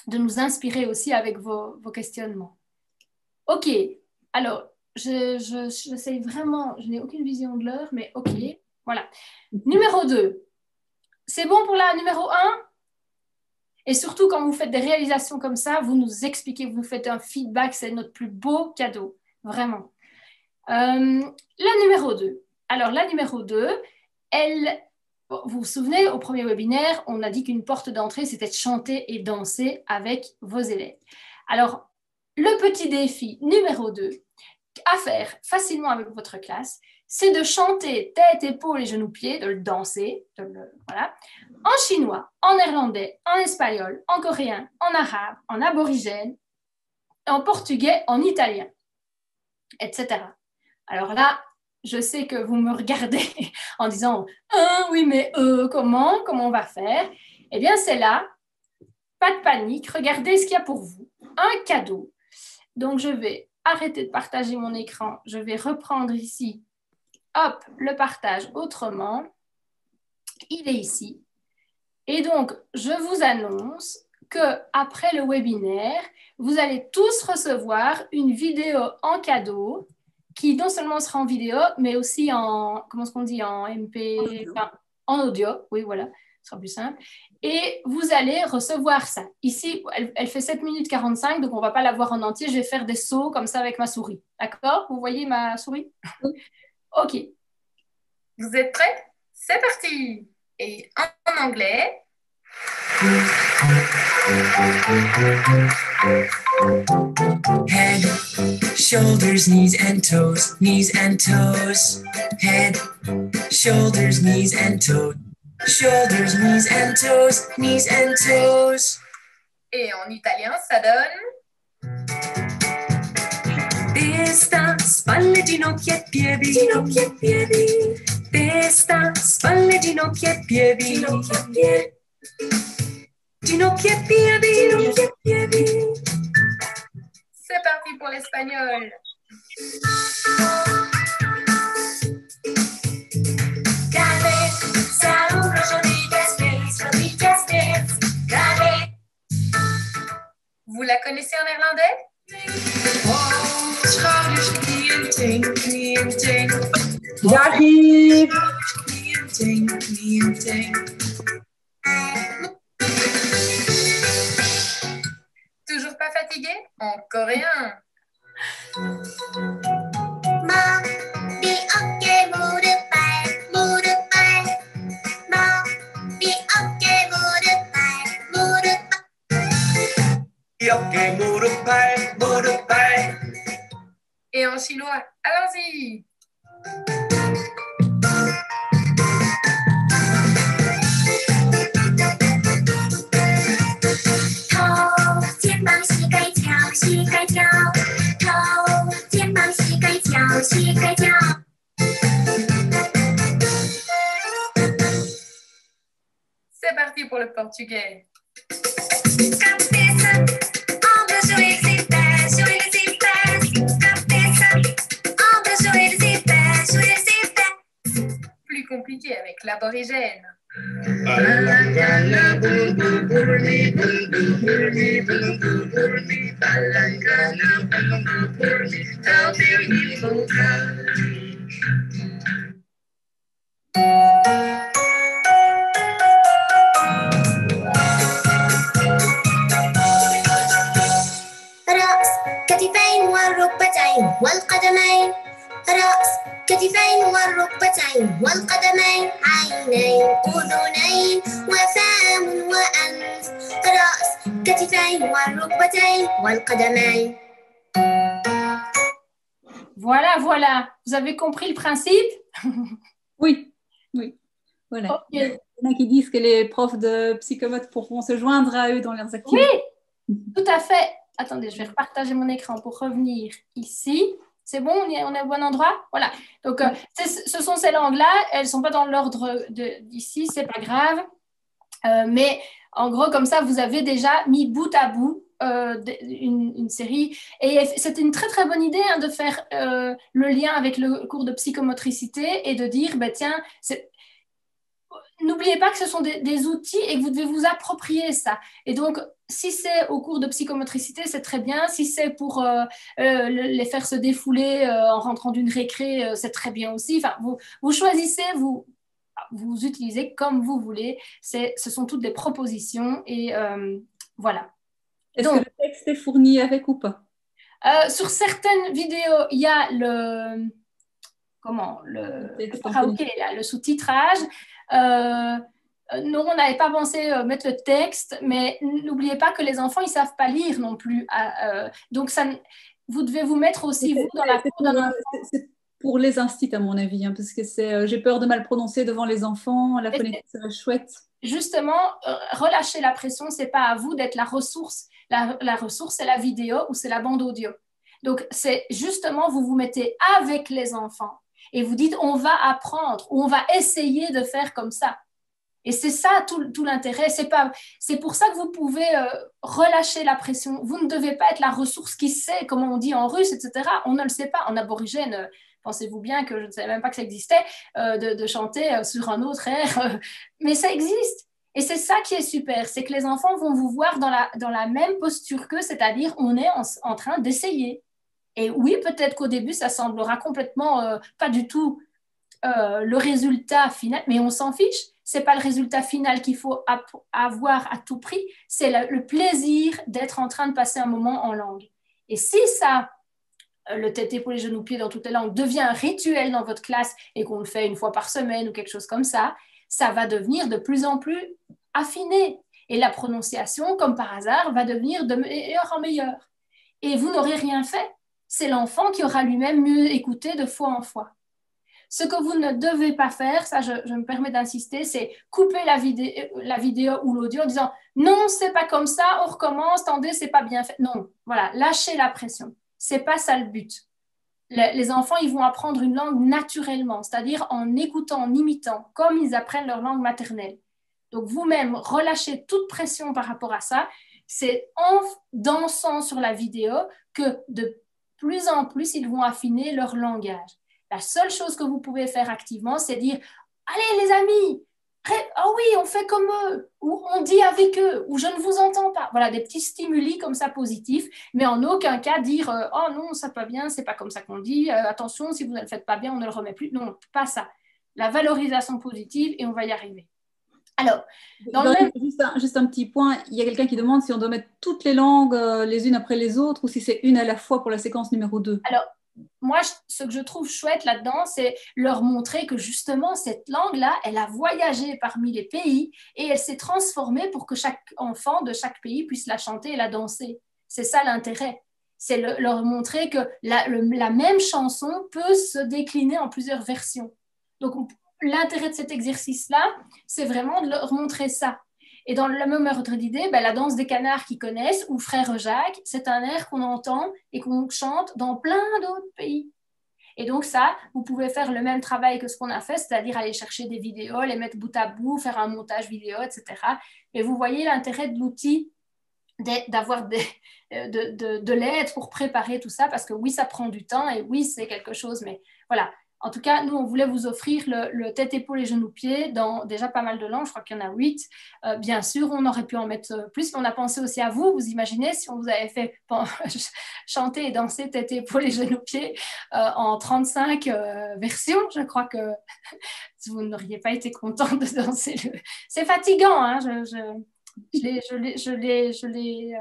nous inspirer aussi avec vos questionnements. OK, alors, j'essaye vraiment, je n'ai aucune vision de l'heure, mais OK. Voilà. Numéro 2. C'est bon pour la numéro 1? Et surtout, quand vous faites des réalisations comme ça, vous nous expliquez, vous nous faites un feedback, c'est notre plus beau cadeau. Vraiment. La numéro 2. Alors, la numéro 2, vous vous souvenez, au premier webinaire, on a dit qu'une porte d'entrée, c'était de chanter et danser avec vos élèves. Alors, le petit défi numéro 2 à faire facilement avec votre classe, c'est de chanter tête, épaules et genoux, pieds, de le danser, voilà, en chinois, en néerlandais, en espagnol, en coréen, en arabe, en aborigène, en portugais, en italien, etc. Alors là, je sais que vous me regardez en disant « oui, mais comment on va faire ?» Eh bien, c'est là, pas de panique, regardez ce qu'il y a pour vous. Un cadeau. Donc, je vais arrêter de partager mon écran. Je vais reprendre ici, hop, le partage autrement. Il est ici. Et donc, je vous annonce qu'après le webinaire, vous allez tous recevoir une vidéo en cadeau qui non seulement sera en vidéo, mais aussi en, comment est-ce qu'on dit, en MP, en audio, oui, voilà, ce sera plus simple. Et vous allez recevoir ça. Ici, elle fait 7 minutes 45, donc on ne va pas la voir en entier. Je vais faire des sauts comme ça avec ma souris. D'accord? Vous voyez ma souris? OK. Vous êtes prêts? C'est parti! Et en anglais. Head, shoulders, knees and toes, knees and toes. Head, shoulders, knees and toes, shoulders, knees and toes, knees and toes. Et en italien, ça donne. Testa, spalle, ginocchia e piedi, ginocchia e piedi. Testa, spalle, ginocchia e piedi, ginocchia e piedi. Ginocchia e piedi, ginocchia e piedi. C'est parti pour l'espagnol. Cabeza, hombros, rodillas, pies, rodillas, pies. Cabeza. Vous la connaissez en néerlandais? Schouders, knieën, teen, knieën, teen. J'arrive. Knieën, teen, knieën, teen. Toujours pas fatigué? En coréen. 머리, 어깨, 무릎, 발, 무릎, 발. 머리, 어깨, 무릎, 발, 무릎, 발. 어깨, 무릎, 발, 무릎, 발. Et en chinois, allons-y! portugais. Cabeça, ombros, joelhos e pés, joelhos e pés. Cabeça, ombros, joelhos e pés, joelhos e pés. Plus compliqué avec l'aborigène. Balangana bulbul burni bulbul burni bulbul burni Balangana bulbul burni tell me people رأس كتفين والركبتين والقدمين رأس كتفين والركبتين والقدمين عينين أذنين وفم وأنف رأس كتفين والركبتين والقدمين. Voilà, voilà. Vous avez compris le principe? Oui, oui. Voilà. Ok. Il y en a qui disent que les profs de psychomote pourront se joindre à eux dans leurs activités. Oui, tout à fait. Attendez, je vais repartager mon écran pour revenir ici. C'est bon, on est au bon endroit? Voilà. Donc, ce sont ces langues-là. Elles ne sont pas dans l'ordre d'ici, c'est pas grave. Mais en gros, comme ça, vous avez déjà mis bout à bout une série. Et c'était une très, très bonne idée de faire le lien avec le cours de psychomotricité et de dire, ben, tiens, n'oubliez pas que ce sont des outils et que vous devez vous approprier ça. Et donc, si c'est au cours de psychomotricité, c'est très bien. Si c'est pour les faire se défouler en rentrant d'une récré, c'est très bien aussi. Enfin, vous choisissez, vous utilisez comme vous voulez. Ce sont toutes des propositions et voilà. Est-ce que le texte est fourni avec ou pas? Sur certaines vidéos, il y a le karaoké, le sous-titrage. Non, on n'avait pas pensé mettre le texte, mais n'oubliez pas que les enfants, ils ne savent pas lire non plus. Donc, vous devez vous mettre aussi, vous, dans la peau d'un enfant. C'est pour les instits, à mon avis, parce que j'ai peur de mal prononcer devant les enfants. La phonétique serait chouette. Justement, relâcher la pression, ce n'est pas à vous d'être la ressource. La ressource, c'est la vidéo ou c'est la bande audio. Donc, c'est justement, vous vous mettez avec les enfants et vous dites, on va apprendre ou on va essayer de faire comme ça. Et c'est ça tout l'intérêt. C'est pour ça que vous pouvez relâcher la pression. Vous ne devez pas être la ressource qui sait, comment on dit en russe, etc. On ne le sait pas. En aborigène, pensez-vous bien que je ne savais même pas que ça existait, de chanter sur un autre air. Mais ça existe. Et c'est ça qui est super. C'est que les enfants vont vous voir dans la même posture qu'eux, c'est-à-dire on est en train d'essayer. Et oui, peut-être qu'au début, ça semblera complètement pas du tout le résultat final, mais on s'en fiche. Ce n'est pas le résultat final qu'il faut avoir à tout prix, c'est le plaisir d'être en train de passer un moment en langue. Et si ça, le tête, épaule, les genoux, pieds dans toutes les langues, devient un rituel dans votre classe et qu'on le fait une fois par semaine ou quelque chose comme ça, ça va devenir de plus en plus affiné. Et la prononciation, comme par hasard, va devenir de meilleur en meilleur. Et vous n'aurez rien fait. C'est l'enfant qui aura lui-même mieux écouté de fois en fois. Ce que vous ne devez pas faire, ça je me permets d'insister, c'est couper la vidéo ou l'audio en disant « Non, c'est pas comme ça, on recommence, attendez, c'est pas bien fait. » Non, voilà, lâchez la pression. C'est pas ça le but. Les enfants, ils vont apprendre une langue naturellement, c'est-à-dire en écoutant, en imitant, comme ils apprennent leur langue maternelle. Donc vous-même, relâchez toute pression par rapport à ça. C'est en dansant sur la vidéo que de plus en plus, ils vont affiner leur langage. La seule chose que vous pouvez faire activement, c'est dire « Allez les amis, oh oui, on fait comme eux » ou « On dit avec eux » ou « Je ne vous entends pas ». Voilà, des petits stimuli comme ça positifs, mais en aucun cas dire « Oh non, ça pas bien, c'est pas comme ça qu'on dit. Attention, si vous ne le faites pas bien, on ne le remet plus. » Non, pas ça. La valorisation positive et on va y arriver. Alors, juste un petit point, il y a quelqu'un qui demande si on doit mettre toutes les langues les unes après les autres ou si c'est une à la fois pour la séquence numéro 2. Alors, moi, ce que je trouve chouette là-dedans, c'est leur montrer que justement, cette langue-là, elle a voyagé parmi les pays et elle s'est transformée pour que chaque enfant de chaque pays puisse la chanter et la danser. C'est ça l'intérêt. C'est leur montrer que la même chanson peut se décliner en plusieurs versions. Donc, l'intérêt de cet exercice-là, c'est vraiment de leur montrer ça. Et dans le même ordre d'idée, la danse des canards qu'ils connaissent, ou Frère Jacques, c'est un air qu'on entend et qu'on chante dans plein d'autres pays. Et donc ça, vous pouvez faire le même travail que ce qu'on a fait, c'est-à-dire aller chercher des vidéos, les mettre bout à bout, faire un montage vidéo, etc. Et vous voyez l'intérêt de l'outil, d'avoir de l'aide pour préparer tout ça, parce que oui, ça prend du temps et oui, c'est quelque chose, mais voilà. En tout cas, nous, on voulait vous offrir le tête, épaules et genoux, pieds dans déjà pas mal de langues. Je crois qu'il y en a 8. Bien sûr, on aurait pu en mettre plus, mais on a pensé aussi à vous. Vous imaginez si on vous avait fait chanter et danser tête, épaules et genoux, pieds en 35 versions. Je crois que vous n'auriez pas été content de danser. C'est fatigant, hein. Je l'ai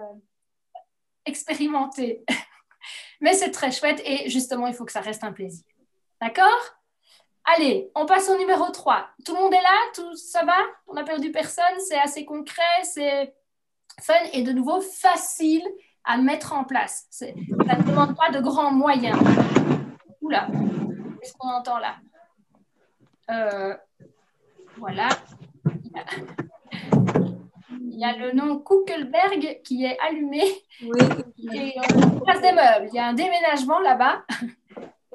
expérimenté. Mais c'est très chouette et justement, il faut que ça reste un plaisir. D'accord? Allez, on passe au numéro 3. Tout le monde est là? Tout ça va? On n'a perdu personne? C'est assez concret, c'est fun et de nouveau facile à mettre en place. Ça ne demande pas de grands moyens. Oula, qu'est-ce qu'on entend là? Voilà. Il y a le nom Kuckelberg qui est allumé. Oui. Et on place des meubles. Il y a un déménagement là-bas.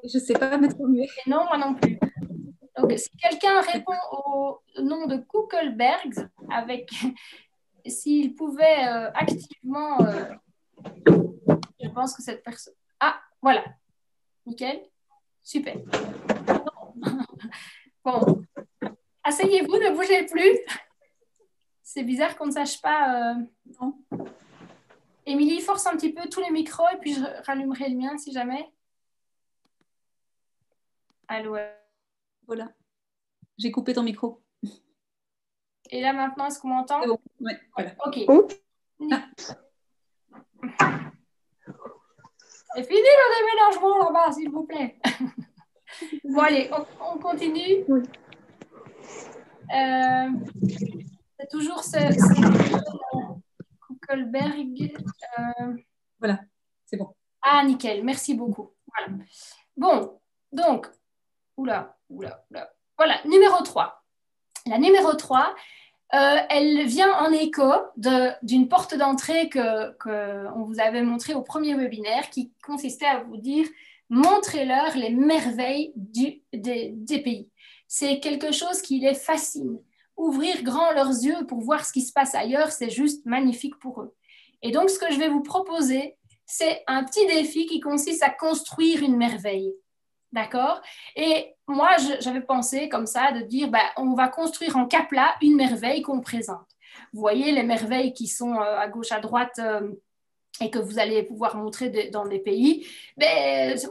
Je ne sais pas mettre au mieux. Et non, moi non plus. Donc, si quelqu'un répond au nom de Kuckelberg, s'il pouvait activement, je pense que cette personne... Ah, voilà. Nickel. Super. Bon. Asseyez-vous, ne bougez plus. C'est bizarre qu'on ne sache pas. Non. Émilie, force un petit peu tous les micros et puis je rallumerai le mien si jamais. Allô. Voilà. J'ai coupé ton micro. Et là maintenant, est-ce qu'on m'entend? C'est bon. Oui, voilà. Ok. Ah. C'est fini le déménagement là-bas, s'il vous plaît. Bon, allez, on continue. Oui. C'est toujours Kuckelberg. Voilà, c'est bon. Ah, nickel, merci beaucoup. Voilà. Bon, donc, oula. Voilà, numéro 3. La numéro 3, elle vient en écho d'une porte d'entrée qu'on vous avait montrée au premier webinaire qui consistait à vous dire montrez-leur les merveilles des pays. C'est quelque chose qui les fascine. Ouvrir grand leurs yeux pour voir ce qui se passe ailleurs, c'est juste magnifique pour eux. Et donc, ce que je vais vous proposer, c'est un petit défi qui consiste à construire une merveille. D'accord? Et moi, j'avais pensé comme ça de dire, on va construire en cas plat une merveille qu'on présente. Vous voyez les merveilles qui sont à gauche, à droite et que vous allez pouvoir montrer dans des pays.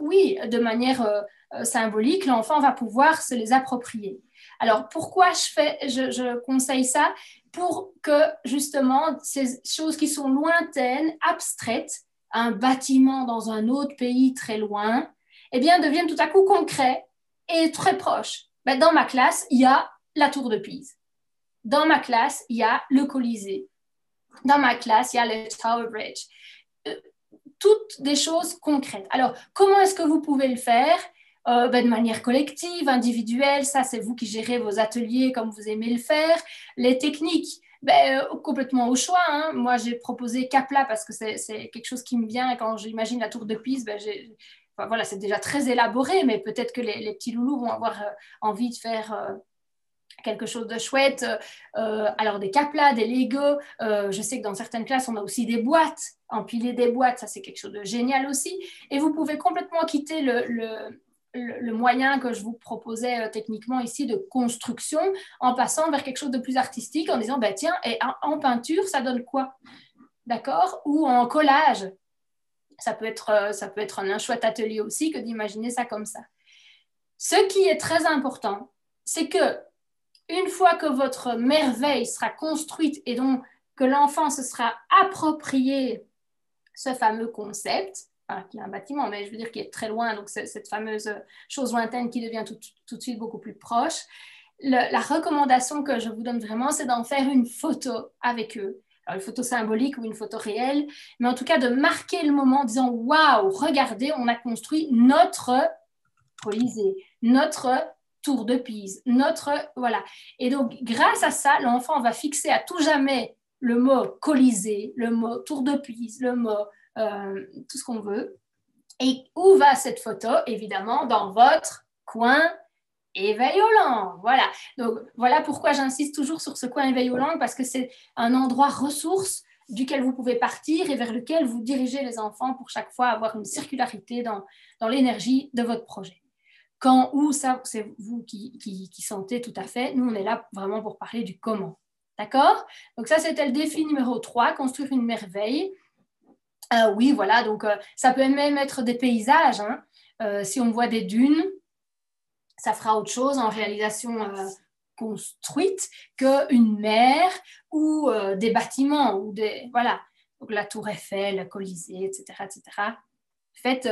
Oui, de manière symbolique, l'enfant va pouvoir se les approprier. Alors, pourquoi je conseille ça? Pour que, justement, ces choses qui sont lointaines, abstraites, un bâtiment dans un autre pays très loin, eh bien, deviennent tout à coup concrets et très proches. Dans ma classe, il y a la tour de Pise. Dans ma classe, il y a le Colisée. Dans ma classe, il y a le Tower Bridge. Toutes des choses concrètes. Alors, comment est-ce que vous pouvez le faire? De manière collective, individuelle, ça c'est vous qui gérez vos ateliers comme vous aimez le faire. Les techniques, complètement au choix. Hein. Moi j'ai proposé Capla parce que c'est quelque chose qui me vient quand j'imagine la tour de Pise. Voilà, c'est déjà très élaboré, mais peut-être que les petits loulous vont avoir envie de faire quelque chose de chouette. Alors des Capla, des Lego. Je sais que dans certaines classes, on a aussi des boîtes. Empiler des boîtes, ça c'est quelque chose de génial aussi. Et vous pouvez complètement quitter le moyen que je vous proposais techniquement ici de construction en passant vers quelque chose de plus artistique en disant, tiens, et en peinture, ça donne quoi? D'accord? Ou en collage. Ça peut être un chouette atelier aussi que d'imaginer ça comme ça. Ce qui est très important, c'est que une fois que votre merveille sera construite et donc que l'enfant se sera approprié ce fameux concept, qui est un bâtiment, mais je veux dire qui est très loin, donc c'est cette fameuse chose lointaine qui devient tout de suite beaucoup plus proche. La recommandation que je vous donne vraiment, c'est d'en faire une photo avec eux. Alors, une photo symbolique ou une photo réelle, mais en tout cas de marquer le moment en disant « Waouh, regardez, on a construit notre Colisée, notre tour de Pise, voilà. » Et donc, grâce à ça, l'enfant va fixer à tout jamais le mot Colisée, le mot tour de Pise, le mot tout ce qu'on veut. Et où va cette photo? Évidemment, dans votre coin éveil aux langues. Voilà. Donc, voilà pourquoi j'insiste toujours sur ce coin éveil aux langues, parce que c'est un endroit ressource duquel vous pouvez partir et vers lequel vous dirigez les enfants pour chaque fois avoir une circularité dans l'énergie de votre projet. Quand, où, ça, c'est vous qui sentez tout à fait. Nous, on est là vraiment pour parler du comment. D'accord? Donc ça, c'était le défi numéro 3, construire une merveille. Oui, voilà, donc ça peut même être des paysages. Hein. Si on voit des dunes, ça fera autre chose en réalisation construite qu'une mer ou des bâtiments. Ou des, voilà, donc la tour Eiffel, le Colisée, etc. etc. Faites,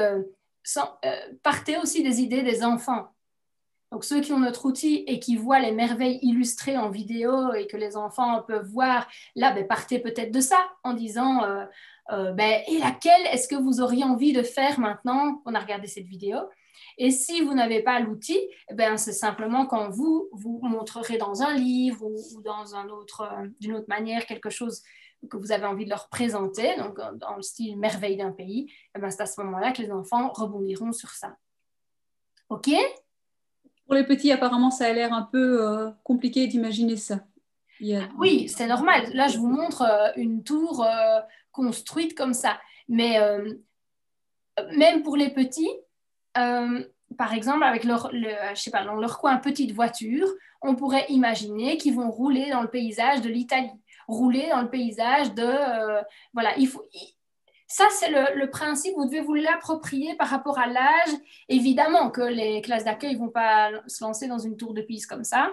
partez aussi des idées des enfants. Donc ceux qui ont notre outil et qui voient les merveilles illustrées en vidéo et que les enfants peuvent voir, là, partez peut-être de ça en disant et laquelle est-ce que vous auriez envie de faire maintenant qu'on a regardé cette vidéo? Et si vous n'avez pas l'outil, c'est simplement quand vous montrerez dans un livre ou dans d'une autre manière quelque chose que vous avez envie de leur présenter, donc dans le style merveille d'un pays, c'est à ce moment-là que les enfants rebondiront sur ça. OK? Pour les petits, apparemment, ça a l'air un peu compliqué d'imaginer ça. Oui, c'est normal. Là, je vous montre une tour construite comme ça. Mais même pour les petits, par exemple, avec dans leur coin petite voiture, on pourrait imaginer qu'ils vont rouler dans le paysage de l'Italie, rouler dans le paysage de... voilà, ça, c'est le principe, vous devez vous l'approprier par rapport à l'âge. Évidemment que les classes d'accueil ne vont pas se lancer dans une tour de Pise comme ça.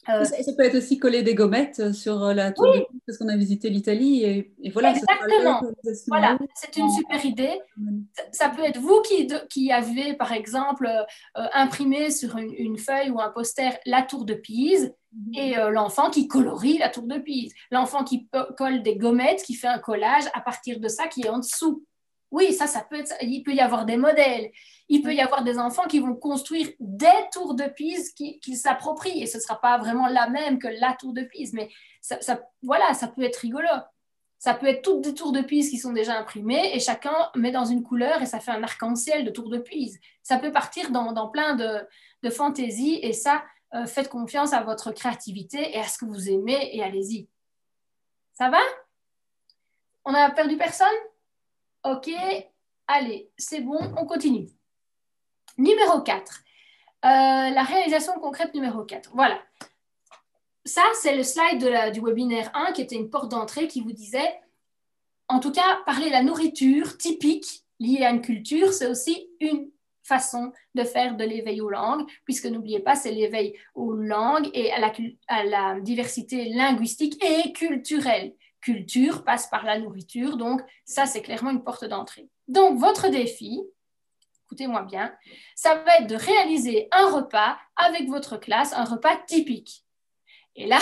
Ça peut être aussi coller des gommettes sur la tour de Pise, parce qu'on a visité l'Italie et voilà. Exactement. Voilà, c'est une super idée. Ça peut être vous qui avez, par exemple, imprimé sur une feuille ou un poster la tour de Pise et l'enfant qui colorie la tour de Pise. L'enfant qui colle des gommettes, qui fait un collage à partir de ça qui est en dessous. Oui, ça peut être, il peut y avoir des modèles. Il peut y avoir des enfants qui vont construire des tours de Pise qu'ils s'approprient. Et ce ne sera pas vraiment la même que la tour de Pise. Mais voilà, ça peut être rigolo. Ça peut être toutes des tours de Pise qui sont déjà imprimées et chacun met dans une couleur et ça fait un arc-en-ciel de tours de Pise. Ça peut partir dans plein de fantaisies et ça, faites confiance à votre créativité et à ce que vous aimez et allez-y. Ça va? On n'a perdu personne? Ok, allez, c'est bon, on continue. Numéro 4, la réalisation concrète numéro 4. Voilà. Ça, c'est le slide du webinaire 1 qui était une porte d'entrée qui vous disait, en tout cas, parler de la nourriture typique liée à une culture, c'est aussi une façon de faire de l'éveil aux langues, puisque n'oubliez pas, c'est l'éveil aux langues et à la diversité linguistique et culturelle. Culture passe par la nourriture, donc ça, c'est clairement une porte d'entrée. Donc, votre défi, écoutez-moi bien, ça va être de réaliser un repas avec votre classe, un repas typique. Et là,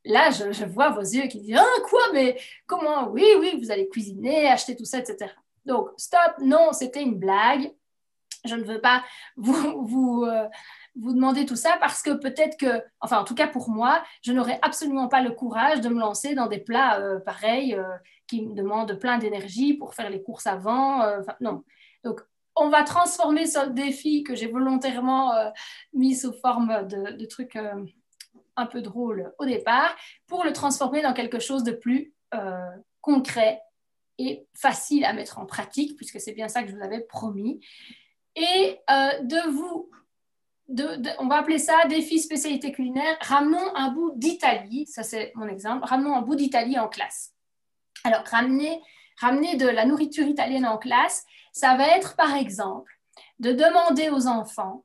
je vois vos yeux qui disent « Ah, quoi, mais comment? Oui, vous allez cuisiner, acheter tout ça, etc. » Donc, stop, non, c'était une blague. Je ne veux pas vous demander tout ça parce que peut-être que, enfin, en tout cas pour moi, je n'aurais absolument pas le courage de me lancer dans des plats pareils qui me demandent plein d'énergie pour faire les courses avant. Non. Donc, on va transformer ce défi que j'ai volontairement mis sous forme de trucs un peu drôles au départ pour le transformer dans quelque chose de plus concret et facile à mettre en pratique, puisque c'est bien ça que je vous avais promis. Et on va appeler ça défi spécialité culinaire, ramenons un bout d'Italie, ça c'est mon exemple, ramenons un bout d'Italie en classe. Alors, ramener de la nourriture italienne en classe, ça va être par exemple de demander aux enfants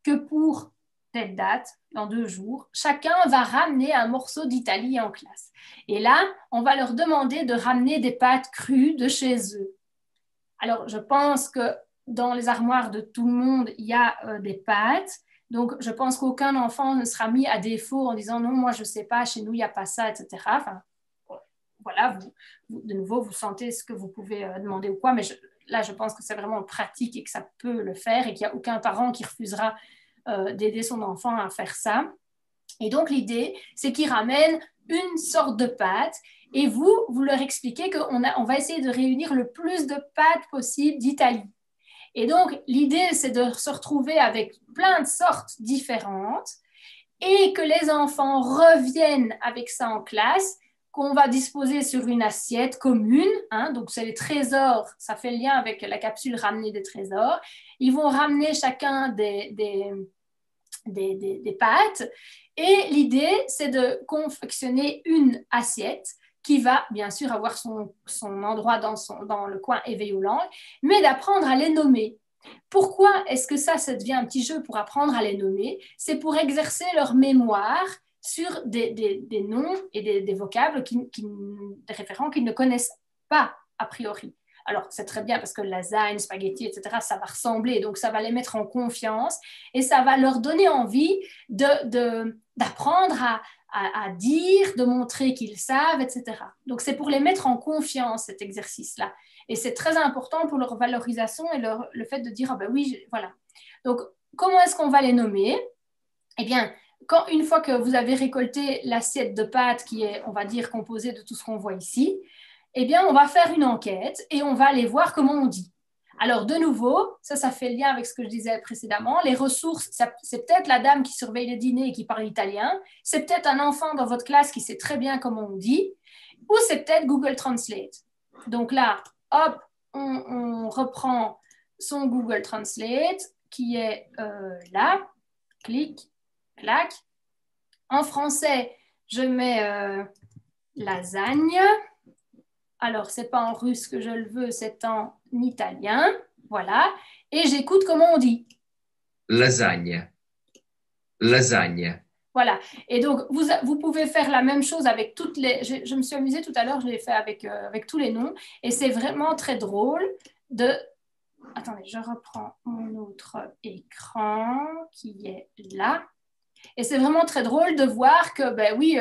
que pour telle date, dans 2 jours, chacun va ramener un morceau d'Italie en classe. Et là, on va leur demander de ramener des pâtes crues de chez eux. Alors, je pense que dans les armoires de tout le monde, il y a des pâtes. Donc, je pense qu'aucun enfant ne sera mis à défaut en disant « Non, moi, je ne sais pas, chez nous, il n'y a pas ça, etc. » Enfin, voilà, de nouveau, vous sentez ce que vous pouvez demander ou quoi. Mais là, je pense que c'est vraiment pratique et que ça peut le faire et qu'il n'y a aucun parent qui refusera d'aider son enfant à faire ça. Et donc, l'idée, c'est qu'ils ramènent une sorte de pâte et vous leur expliquez qu'on va essayer de réunir le plus de pâtes possible d'Italie. Et donc, l'idée, c'est de se retrouver avec plein de sortes différentes et que les enfants reviennent avec ça en classe, qu'on va disposer sur une assiette commune. Hein, donc, c'est les trésors, ça fait le lien avec la capsule ramener des trésors. Ils vont ramener chacun des pâtes. Et l'idée, c'est de confectionner une assiette qui va bien sûr avoir son endroit dans le coin éveil aux langues, mais d'apprendre à les nommer. Pourquoi est-ce que ça devient un petit jeu pour apprendre à les nommer? C'est pour exercer leur mémoire sur des noms et des vocables, des référents qu'ils ne connaissent pas a priori. Alors, c'est très bien parce que lasagne, spaghetti, etc., ça va ressembler. Donc, ça va les mettre en confiance et ça va leur donner envie d'apprendre à dire, de montrer qu'ils savent, etc. Donc, c'est pour les mettre en confiance, cet exercice-là. Et c'est très important pour leur valorisation et le fait de dire, ah ben oui, voilà. Donc, comment est-ce qu'on va les nommer? Eh bien, une fois que vous avez récolté l'assiette de pâtes qui est, on va dire, composée de tout ce qu'on voit ici, eh bien, on va faire une enquête et on va aller voir comment on dit. Alors, de nouveau, ça fait lien avec ce que je disais précédemment. Les ressources, c'est peut-être la dame qui surveille le dîner et qui parle italien. C'est peut-être un enfant dans votre classe qui sait très bien comment on dit. Ou c'est peut-être Google Translate. Donc là, hop, on reprend son Google Translate qui est là. Clic, clac. En français, je mets lasagne. Alors, ce n'est pas en russe que je le veux, c'est en italien. Voilà. Et j'écoute comment on dit. Lasagne. Lasagne. Voilà. Et donc, vous pouvez faire la même chose avec toutes les... Je me suis amusée tout à l'heure, je l'ai fait avec tous les noms. Et c'est vraiment très drôle de... Attendez, je reprends mon autre écran qui est là. Et c'est vraiment très drôle de voir que, ben oui...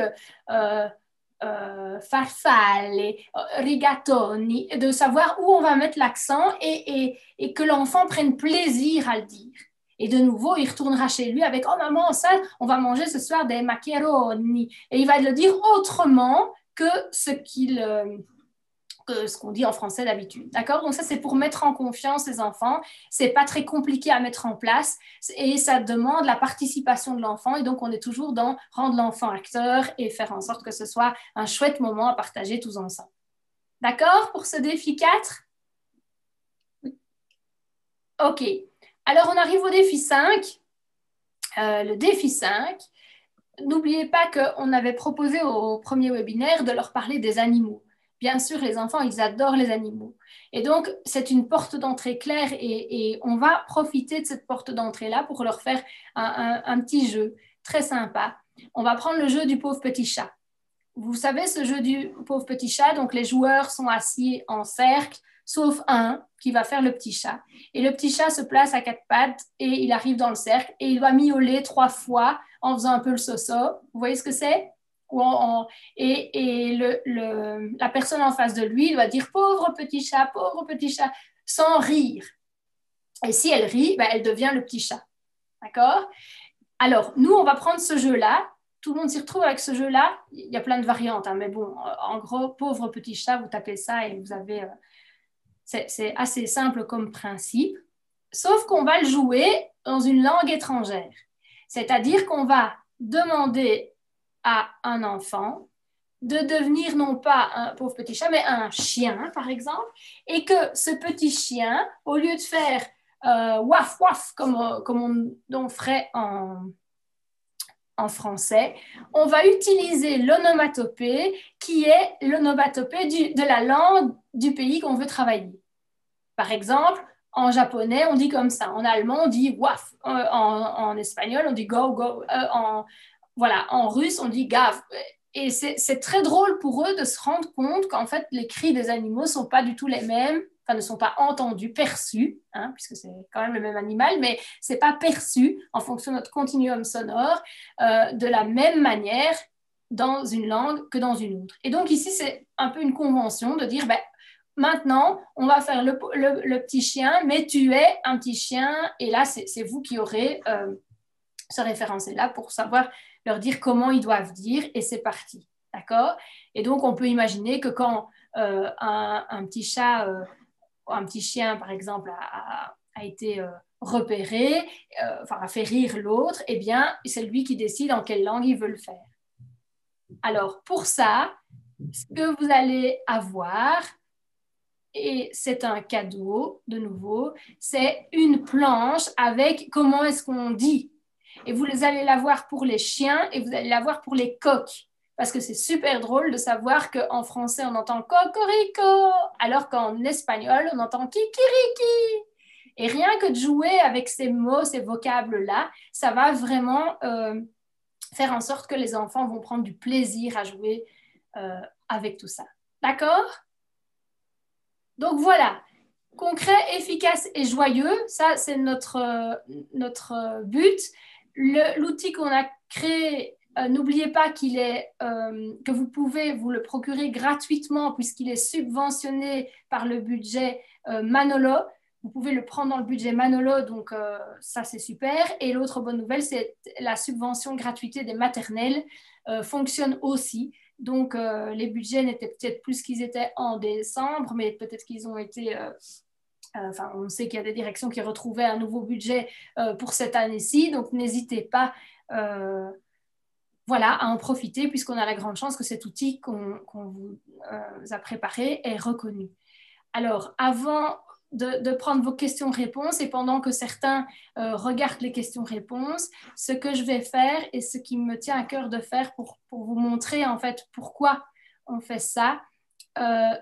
farfalle, rigatoni, de savoir où on va mettre l'accent et que l'enfant prenne plaisir à le dire. Et de nouveau, il retournera chez lui avec « Oh maman, ça, on va manger ce soir des macaroni ». Et il va le dire autrement que ce qu'on dit en français d'habitude. D'accord? Donc ça, c'est pour mettre en confiance les enfants. C'est pas très compliqué à mettre en place et ça demande la participation de l'enfant. Et donc, on est toujours dans rendre l'enfant acteur et faire en sorte que ce soit un chouette moment à partager tous ensemble. D'accord pour ce défi 4? OK. Alors, on arrive au défi 5. Le défi 5, n'oubliez pas qu'on avait proposé au premier webinaire de leur parler des animaux. Bien sûr, les enfants, ils adorent les animaux. Et donc, c'est une porte d'entrée claire et on va profiter de cette porte d'entrée-là pour leur faire un petit jeu très sympa. On va prendre le jeu du pauvre petit chat. Vous savez, ce jeu du pauvre petit chat, donc les joueurs sont assis en cercle, sauf un qui va faire le petit chat. Et le petit chat se place à 4 pattes et il arrive dans le cercle et il va miauler 3 fois en faisant un peu le so-so. Vous voyez ce que c'est? Et la personne en face de lui, il va dire pauvre petit chat, sans rire. Et si elle rit, ben, elle devient le petit chat. D'accord? Alors, nous, on va prendre ce jeu-là. Tout le monde s'y retrouve avec ce jeu-là. Il y a plein de variantes, hein, mais bon, en gros, pauvre petit chat, vous tapez ça et vous avez... c'est assez simple comme principe. Sauf qu'on va le jouer dans une langue étrangère. C'est-à-dire qu'on va demander à un enfant de devenir non pas un pauvre petit chat, mais un chien, par exemple, et que ce petit chien, au lieu de faire waf waf, comme on ferait en français, on va utiliser l'onomatopée qui est l'onomatopée de la langue du pays qu'on veut travailler. Par exemple, en japonais, on dit comme ça. En allemand, on dit waf. En espagnol, on dit go, go. En russe, on dit gav. Et c'est très drôle pour eux de se rendre compte qu'en fait, les cris des animaux ne sont pas du tout les mêmes, enfin, ne sont pas entendus, perçus, hein, puisque c'est quand même le même animal, mais ce n'est pas perçu en fonction de notre continuum sonore de la même manière dans une langue que dans une autre. Et donc ici, c'est un peu une convention de dire, maintenant, on va faire le petit chien, mais tu es un petit chien, et là, c'est vous qui aurez ce référentiel-là pour savoir leur dire comment ils doivent dire, et c'est parti. D'accord? Et donc, on peut imaginer que quand un petit chat, un petit chien, par exemple, a été repéré, enfin a fait rire l'autre, eh bien, c'est lui qui décide en quelle langue il veut le faire. Alors, pour ça, ce que vous allez avoir, et c'est un cadeau, de nouveau, c'est une planche avec comment est-ce qu'on dit. Et vous allez l'avoir pour les chiens et vous allez l'avoir pour les coqs. Parce que c'est super drôle de savoir qu'en français, on entend cocorico, alors qu'en espagnol, on entend kikiriki. Et rien que de jouer avec ces mots, ces vocables-là, ça va vraiment faire en sorte que les enfants vont prendre du plaisir à jouer avec tout ça. D'accord? Donc voilà, concret, efficace et joyeux, ça c'est notre but. L'outil qu'on a créé, n'oubliez pas que vous pouvez vous le procurer gratuitement puisqu'il est subventionné par le budget Manolo. Vous pouvez le prendre dans le budget Manolo, donc ça c'est super. Et l'autre bonne nouvelle, c'est la subvention gratuité des maternelles fonctionne aussi. Donc, les budgets n'étaient peut-être plus ce qu'ils étaient en décembre, mais peut-être qu'ils ont été... Enfin, on sait qu'il y a des directions qui retrouvaient un nouveau budget pour cette année-ci. Donc, n'hésitez pas voilà, à en profiter puisqu'on a la grande chance que cet outil qu'on vous a préparé est reconnu. Alors, avant de prendre vos questions-réponses et pendant que certains regardent les questions-réponses, ce que je vais faire et ce qui me tient à cœur de faire pour vous montrer en fait pourquoi on fait ça,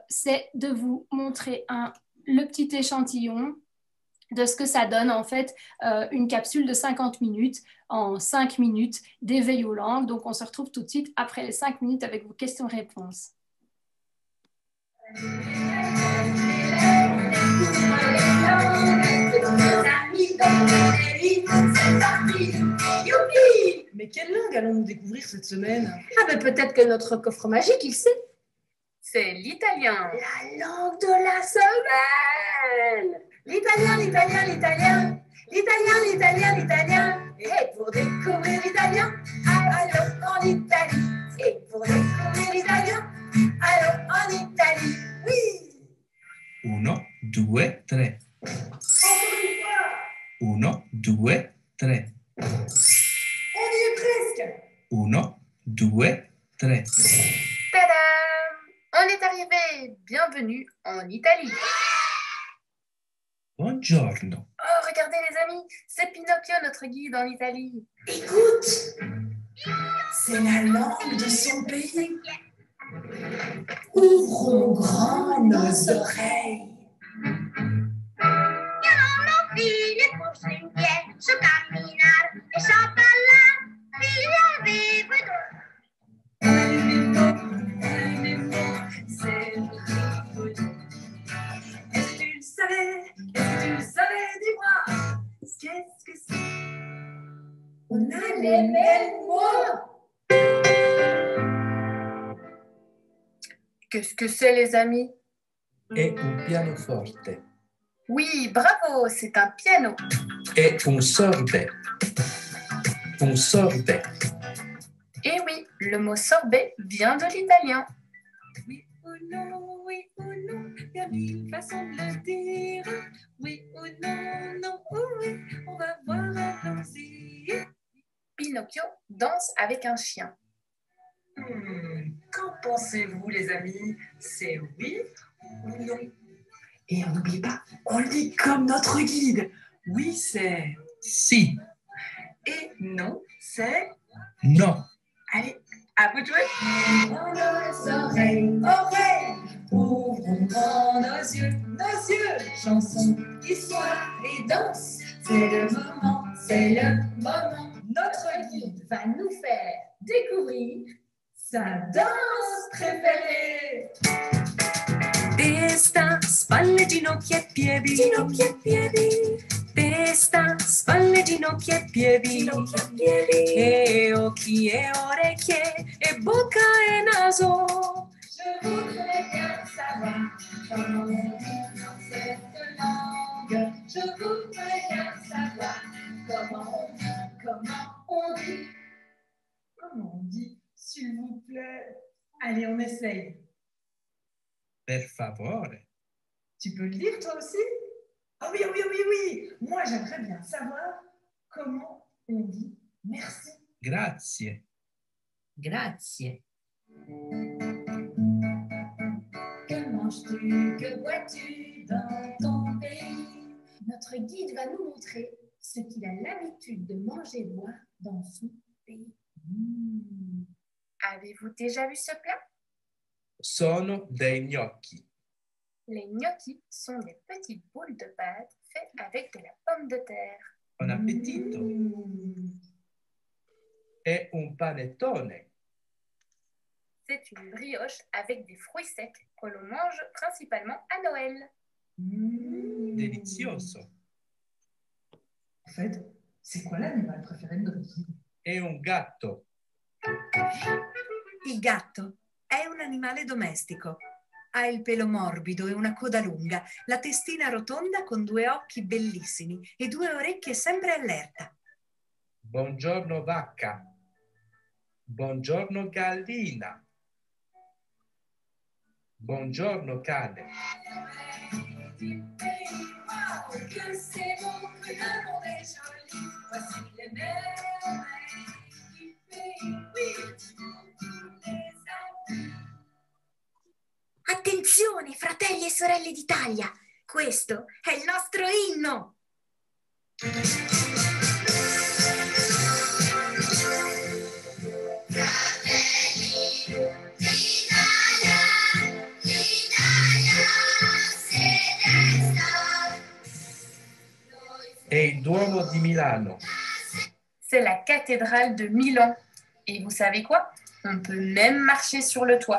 c'est de vous montrer le petit échantillon de ce que ça donne en fait une capsule de 50 minutes en 5 minutes d'éveil aux langues. Donc, on se retrouve tout de suite après les 5 minutes avec vos questions-réponses. Mais quelle langue allons-nous découvrir cette semaine? Ah ben peut-être que notre coffre magique, il sait. C'est l'italien. La langue de la semaine. L'italien, l'italien, l'italien. L'italien, l'italien, l'italien. Et pour découvrir l'italien, allons en Italie. Et pour découvrir l'italien, allons en Italie. Oui. 1, 2, 3. Encore une fois. 1, 2, 3. On y est presque. 1, 2, 3. Tadam! On est arrivé. Bienvenue en Italie. Buongiorno. Oh, regardez les amis, c'est Pinocchio, notre guide en Italie. Écoute, c'est la langue de son pays. Ouvrons grand nos oreilles. Figlie corse insieme, so camminare e so ballare, figlia vivo Est-ce que tu le savais, dis-moi, qu'est-ce que c'est? On a les mêmes mots. Qu'est-ce que c'est les amis? È un pianoforte. Oui, bravo, c'est un piano. È un sorbet. Un sorbet. Et oui, le mot sorbet vient de l'italien. Oui ou non, il y a mille façons de le dire. Oui ou non, non ou oui, on va voir, allons-y. Pinocchio danse avec un chien. Qu'en pensez-vous, les amis? C'est oui ou non? Et on n'oublie pas, on le dit comme notre guide. Oui, c'est... Si. Et non, c'est... No. Allez, à vous de jouer. Ouvrons nos oreilles, oreilles, ouvrons grand nos yeux, chanson, histoire et danse. C'est le moment, c'est le moment. Notre guide va nous faire découvrir sa danse préférée. Testa, spalle, ginocchia e piedi. Ginocchia e piedi. Testa, spalle, ginocchia e piedi. Ginocchia e piedi. E occhi e orecchie e bocca e naso. Je voudrais bien savoir comment on dit dans cette langue. Je voudrais bien savoir comment on dit. Comment on dit, s'il vous plaît? Allez, on essaye. Per favore. Tu peux le dire, toi aussi? Ah oui, oui, oui, oui. Moi, j'aimerais bien savoir comment on dit merci. Grazie. Grazie. Que manges-tu, que bois-tu dans ton pays? Notre guide va nous montrer ce qu'il a l'habitude de manger et boire dans son pays. Avez-vous déjà vu ce plat? Sono dei gnocchi. Les gnocchis sont des petites boules de pâte faites avec de la pomme de terre. Buon appetito. È un panettone. C'est une brioche avec des fruits secs que l'on mange principalement à Noël. Delizioso. En fait, c'est quoi l'animal préféré de notre guide? È un gatto. Il gatto è un animale domestico. Ha il pelo morbido e una coda lunga, la testina rotonda con 2 occhi bellissimi e 2 orecchie sempre allerta. Buongiorno vacca. Buongiorno gallina. Buongiorno cane. Que c'est beau, que le monde est joli. Voici les merveilles du pays. Oui, Attenzione, fratelli e sorelle d'Italia! Questo è il nostro inno! È il Duomo di Milano. C'est la cathédrale de Milan. Et vous savez quoi? On peut même marcher sur le toit.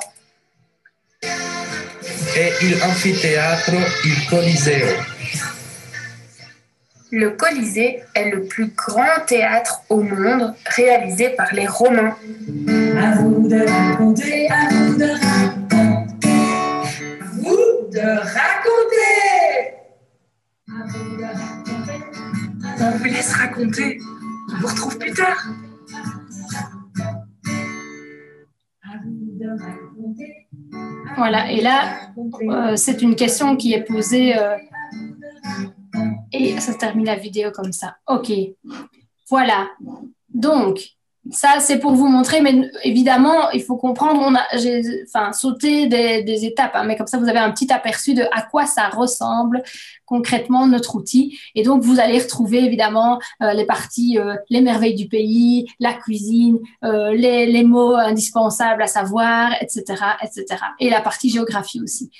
È il anfiteatro, il Coliseo. Le Colisée est le plus grand théâtre au monde réalisé par les Romains. À vous de raconter, à vous de raconter. À vous de raconter. à vous de raconter. On vous laisse raconter. On vous retrouve plus tard. À vous de raconter. Voilà, et là, c'est une question qui est posée et ça termine la vidéo comme ça. Ok, voilà. Donc, ça, c'est pour vous montrer, mais évidemment, il faut comprendre, j'ai sauté des étapes, hein, mais comme ça, vous avez un petit aperçu de à quoi ça ressemble concrètement notre outil. Et donc, vous allez retrouver évidemment les parties, les merveilles du pays, la cuisine, les mots indispensables à savoir, etc., etc. Et la partie géographie aussi.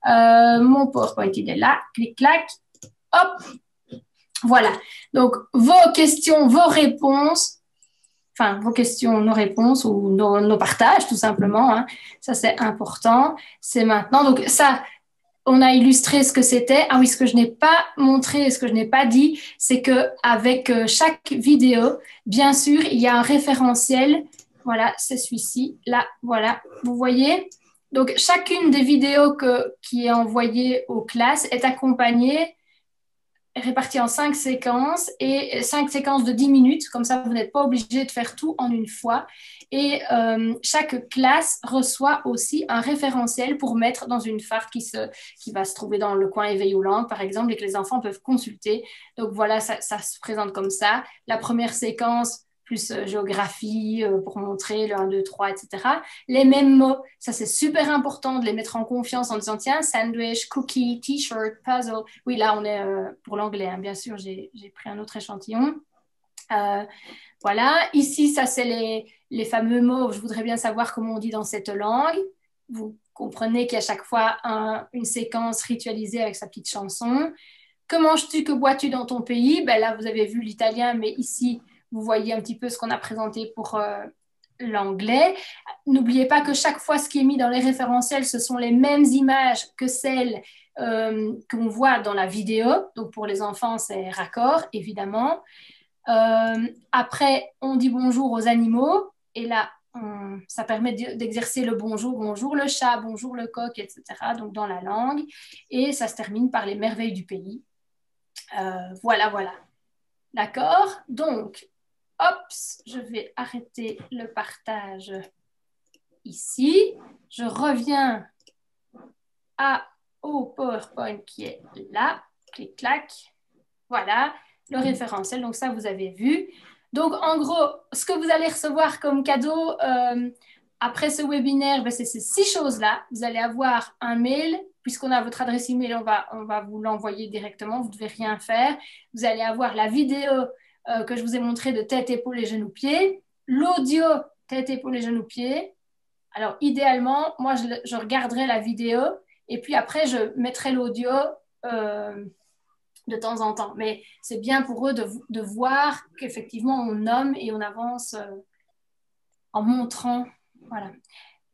Mon PowerPoint, il est là. Clic-clac. Hop. Voilà. Donc, vos questions, vos réponses, enfin, vos questions, nos réponses ou nos partages, tout simplement. Hein. Ça, c'est important. C'est maintenant. Donc, ça, on a illustré ce que c'était. Ah oui, ce que je n'ai pas montré, ce que je n'ai pas dit, c'est qu'avec chaque vidéo, bien sûr, il y a un référentiel. Voilà, c'est celui-ci. Là, voilà. Vous voyez? Donc, chacune des vidéos qui est envoyée aux classes est accompagnée, répartie en 5 séquences et 5 séquences de 10 minutes. Comme ça, vous n'êtes pas obligé de faire tout en une fois. Et chaque classe reçoit aussi un référentiel pour mettre dans une farte qui va se trouver dans le coin éveil aux langues, par exemple, et que les enfants peuvent consulter. Donc voilà, ça se présente comme ça. La première séquence, plus géographie, pour montrer le 1, 2, 3, etc. Les mêmes mots, ça c'est super important de les mettre en confiance en disant, tiens, sandwich, cookie, t-shirt, puzzle. Oui, là on est pour l'anglais, hein, bien sûr, j'ai pris un autre échantillon. Voilà, ici, ça c'est les fameux mots, je voudrais bien savoir comment on dit dans cette langue. Vous comprenez qu'il y a chaque fois une séquence ritualisée avec sa petite chanson. Que manges-tu, que bois-tu dans ton pays? Ben là, vous avez vu l'italien, mais ici, vous voyez un petit peu ce qu'on a présenté pour l'anglais. N'oubliez pas que chaque fois, ce qui est mis dans les référentiels, ce sont les mêmes images que celles qu'on voit dans la vidéo. Donc, pour les enfants, c'est raccord, évidemment. Après, on dit bonjour aux animaux. Et là, ça permet d'exercer le bonjour, bonjour le chat, bonjour le coq, etc. Donc, dans la langue. Et ça se termine par les merveilles du pays. Voilà, voilà. D'accord? Donc, hop, je vais arrêter le partage ici. Je reviens au PowerPoint qui est là. clic-clac. Voilà, le référentiel. Donc ça, vous avez vu. Donc, en gros, ce que vous allez recevoir comme cadeau après ce webinaire, ben, c'est ces 6 choses-là. Vous allez avoir un mail, puisqu'on a votre adresse email, on va vous l'envoyer directement, vous ne devez rien faire. Vous allez avoir la vidéo que je vous ai montrée de tête, épaules et genoux, pieds, l'audio tête, épaules et genoux, pieds. Alors, idéalement, moi, je regarderai la vidéo et puis après, je mettrai l'audio de temps en temps. Mais c'est bien pour eux de voir qu'effectivement, on nomme et on avance en montrant. Voilà.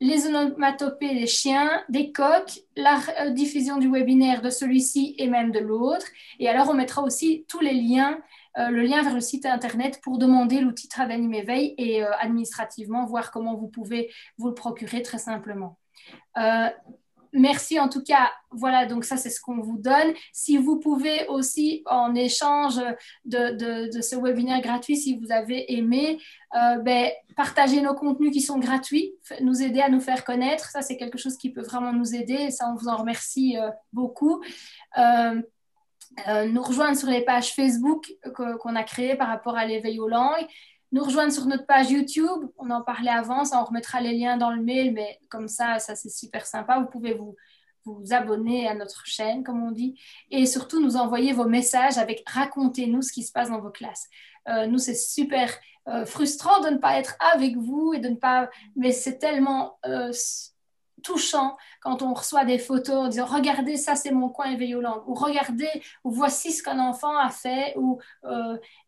Les onomatopées des chiens, des coqs, la diffusion du webinaire de celui-ci et même de l'autre. Et alors, on mettra aussi tous les liens, le lien vers le site internet pour demander l'outil Tradanim Éveil et administrativement voir comment vous pouvez vous le procurer très simplement. Merci en tout cas, voilà, donc ça c'est ce qu'on vous donne. Si vous pouvez aussi en échange de ce webinaire gratuit, si vous avez aimé, partager nos contenus qui sont gratuits, nous aider à nous faire connaître, ça c'est quelque chose qui peut vraiment nous aider et ça on vous en remercie beaucoup. Nous rejoindre sur les pages Facebook qu'on a créées par rapport à l'éveil aux langues. Nous rejoindre sur notre page YouTube, on en parlait avant, ça on remettra les liens dans le mail, mais comme ça c'est super sympa. Vous pouvez vous abonner à notre chaîne, comme on dit, et surtout nous envoyer vos messages avec racontez-nous ce qui se passe dans vos classes. Nous, c'est super frustrant de ne pas être avec vous et de ne pas, mais c'est tellement touchant quand on reçoit des photos en disant regardez ça c'est mon coin éveil aux langues ou regardez ou voici ce qu'un enfant a fait ou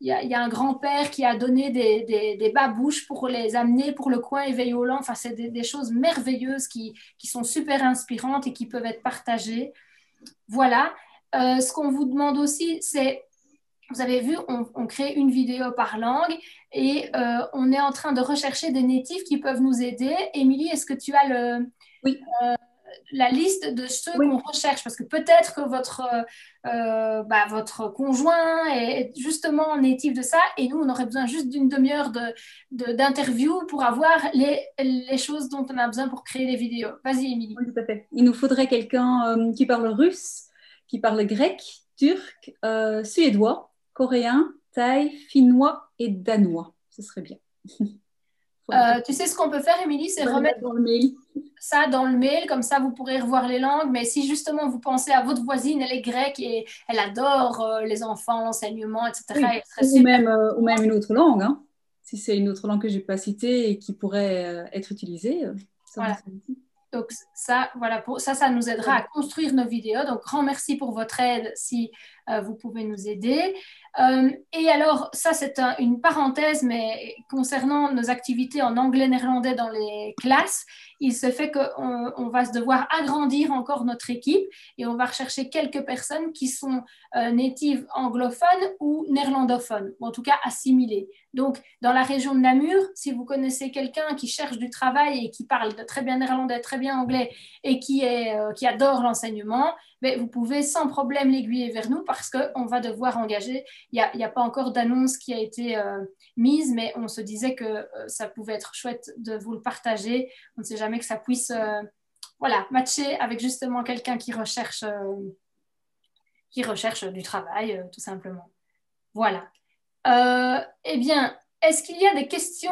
y a un grand-père qui a donné des babouches pour les amener pour le coin éveil aux langues. Enfin c'est des choses merveilleuses qui sont super inspirantes et qui peuvent être partagées. Voilà. Ce qu'on vous demande aussi c'est vous avez vu, on crée une vidéo par langue et on est en train de rechercher des natifs qui peuvent nous aider. Émilie, est-ce que tu as la liste de ceux qu'on recherche? Parce que peut-être que votre conjoint est justement natif de ça et nous, on aurait besoin juste d'une demi-heure d'interview pour avoir les choses dont on a besoin pour créer les vidéos. Vas-y, Émilie. Oui, tout à fait. Il nous faudrait quelqu'un qui parle russe, qui parle grec, turc, suédois, coréen, thaï, finnois et danois. Ce serait bien. Tu sais ce qu'on peut faire, Émilie, c'est remettre ça dans le mail, comme ça vous pourrez revoir les langues. Mais si justement vous pensez à votre voisine, elle est grecque et elle adore les enfants, l'enseignement, etc. Oui. Ou même une autre langue, hein. Si c'est une autre langue que je n'ai pas citée et qui pourrait être utilisée. Voilà. Donc ça, voilà, ça nous aidera à construire nos vidéos. Donc, grand merci pour votre aide si vous pouvez nous aider. Et alors, ça, c'est une parenthèse, mais concernant nos activités en anglais-néerlandais dans les classes, il se fait qu'on va devoir agrandir encore notre équipe et on va rechercher quelques personnes qui sont natives anglophones ou néerlandophones, ou en tout cas assimilées. Donc, dans la région de Namur, si vous connaissez quelqu'un qui cherche du travail et qui parle très bien néerlandais, très bien anglais et qui adore l'enseignement, mais vous pouvez sans problème l'aiguiller vers nous parce qu'on va devoir engager. Il n'y a pas encore d'annonce qui a été mise, mais on se disait que ça pouvait être chouette de vous le partager. On ne sait jamais que ça puisse matcher avec justement quelqu'un qui recherche du travail, tout simplement. Voilà. Eh bien, est-ce qu'il y a des questions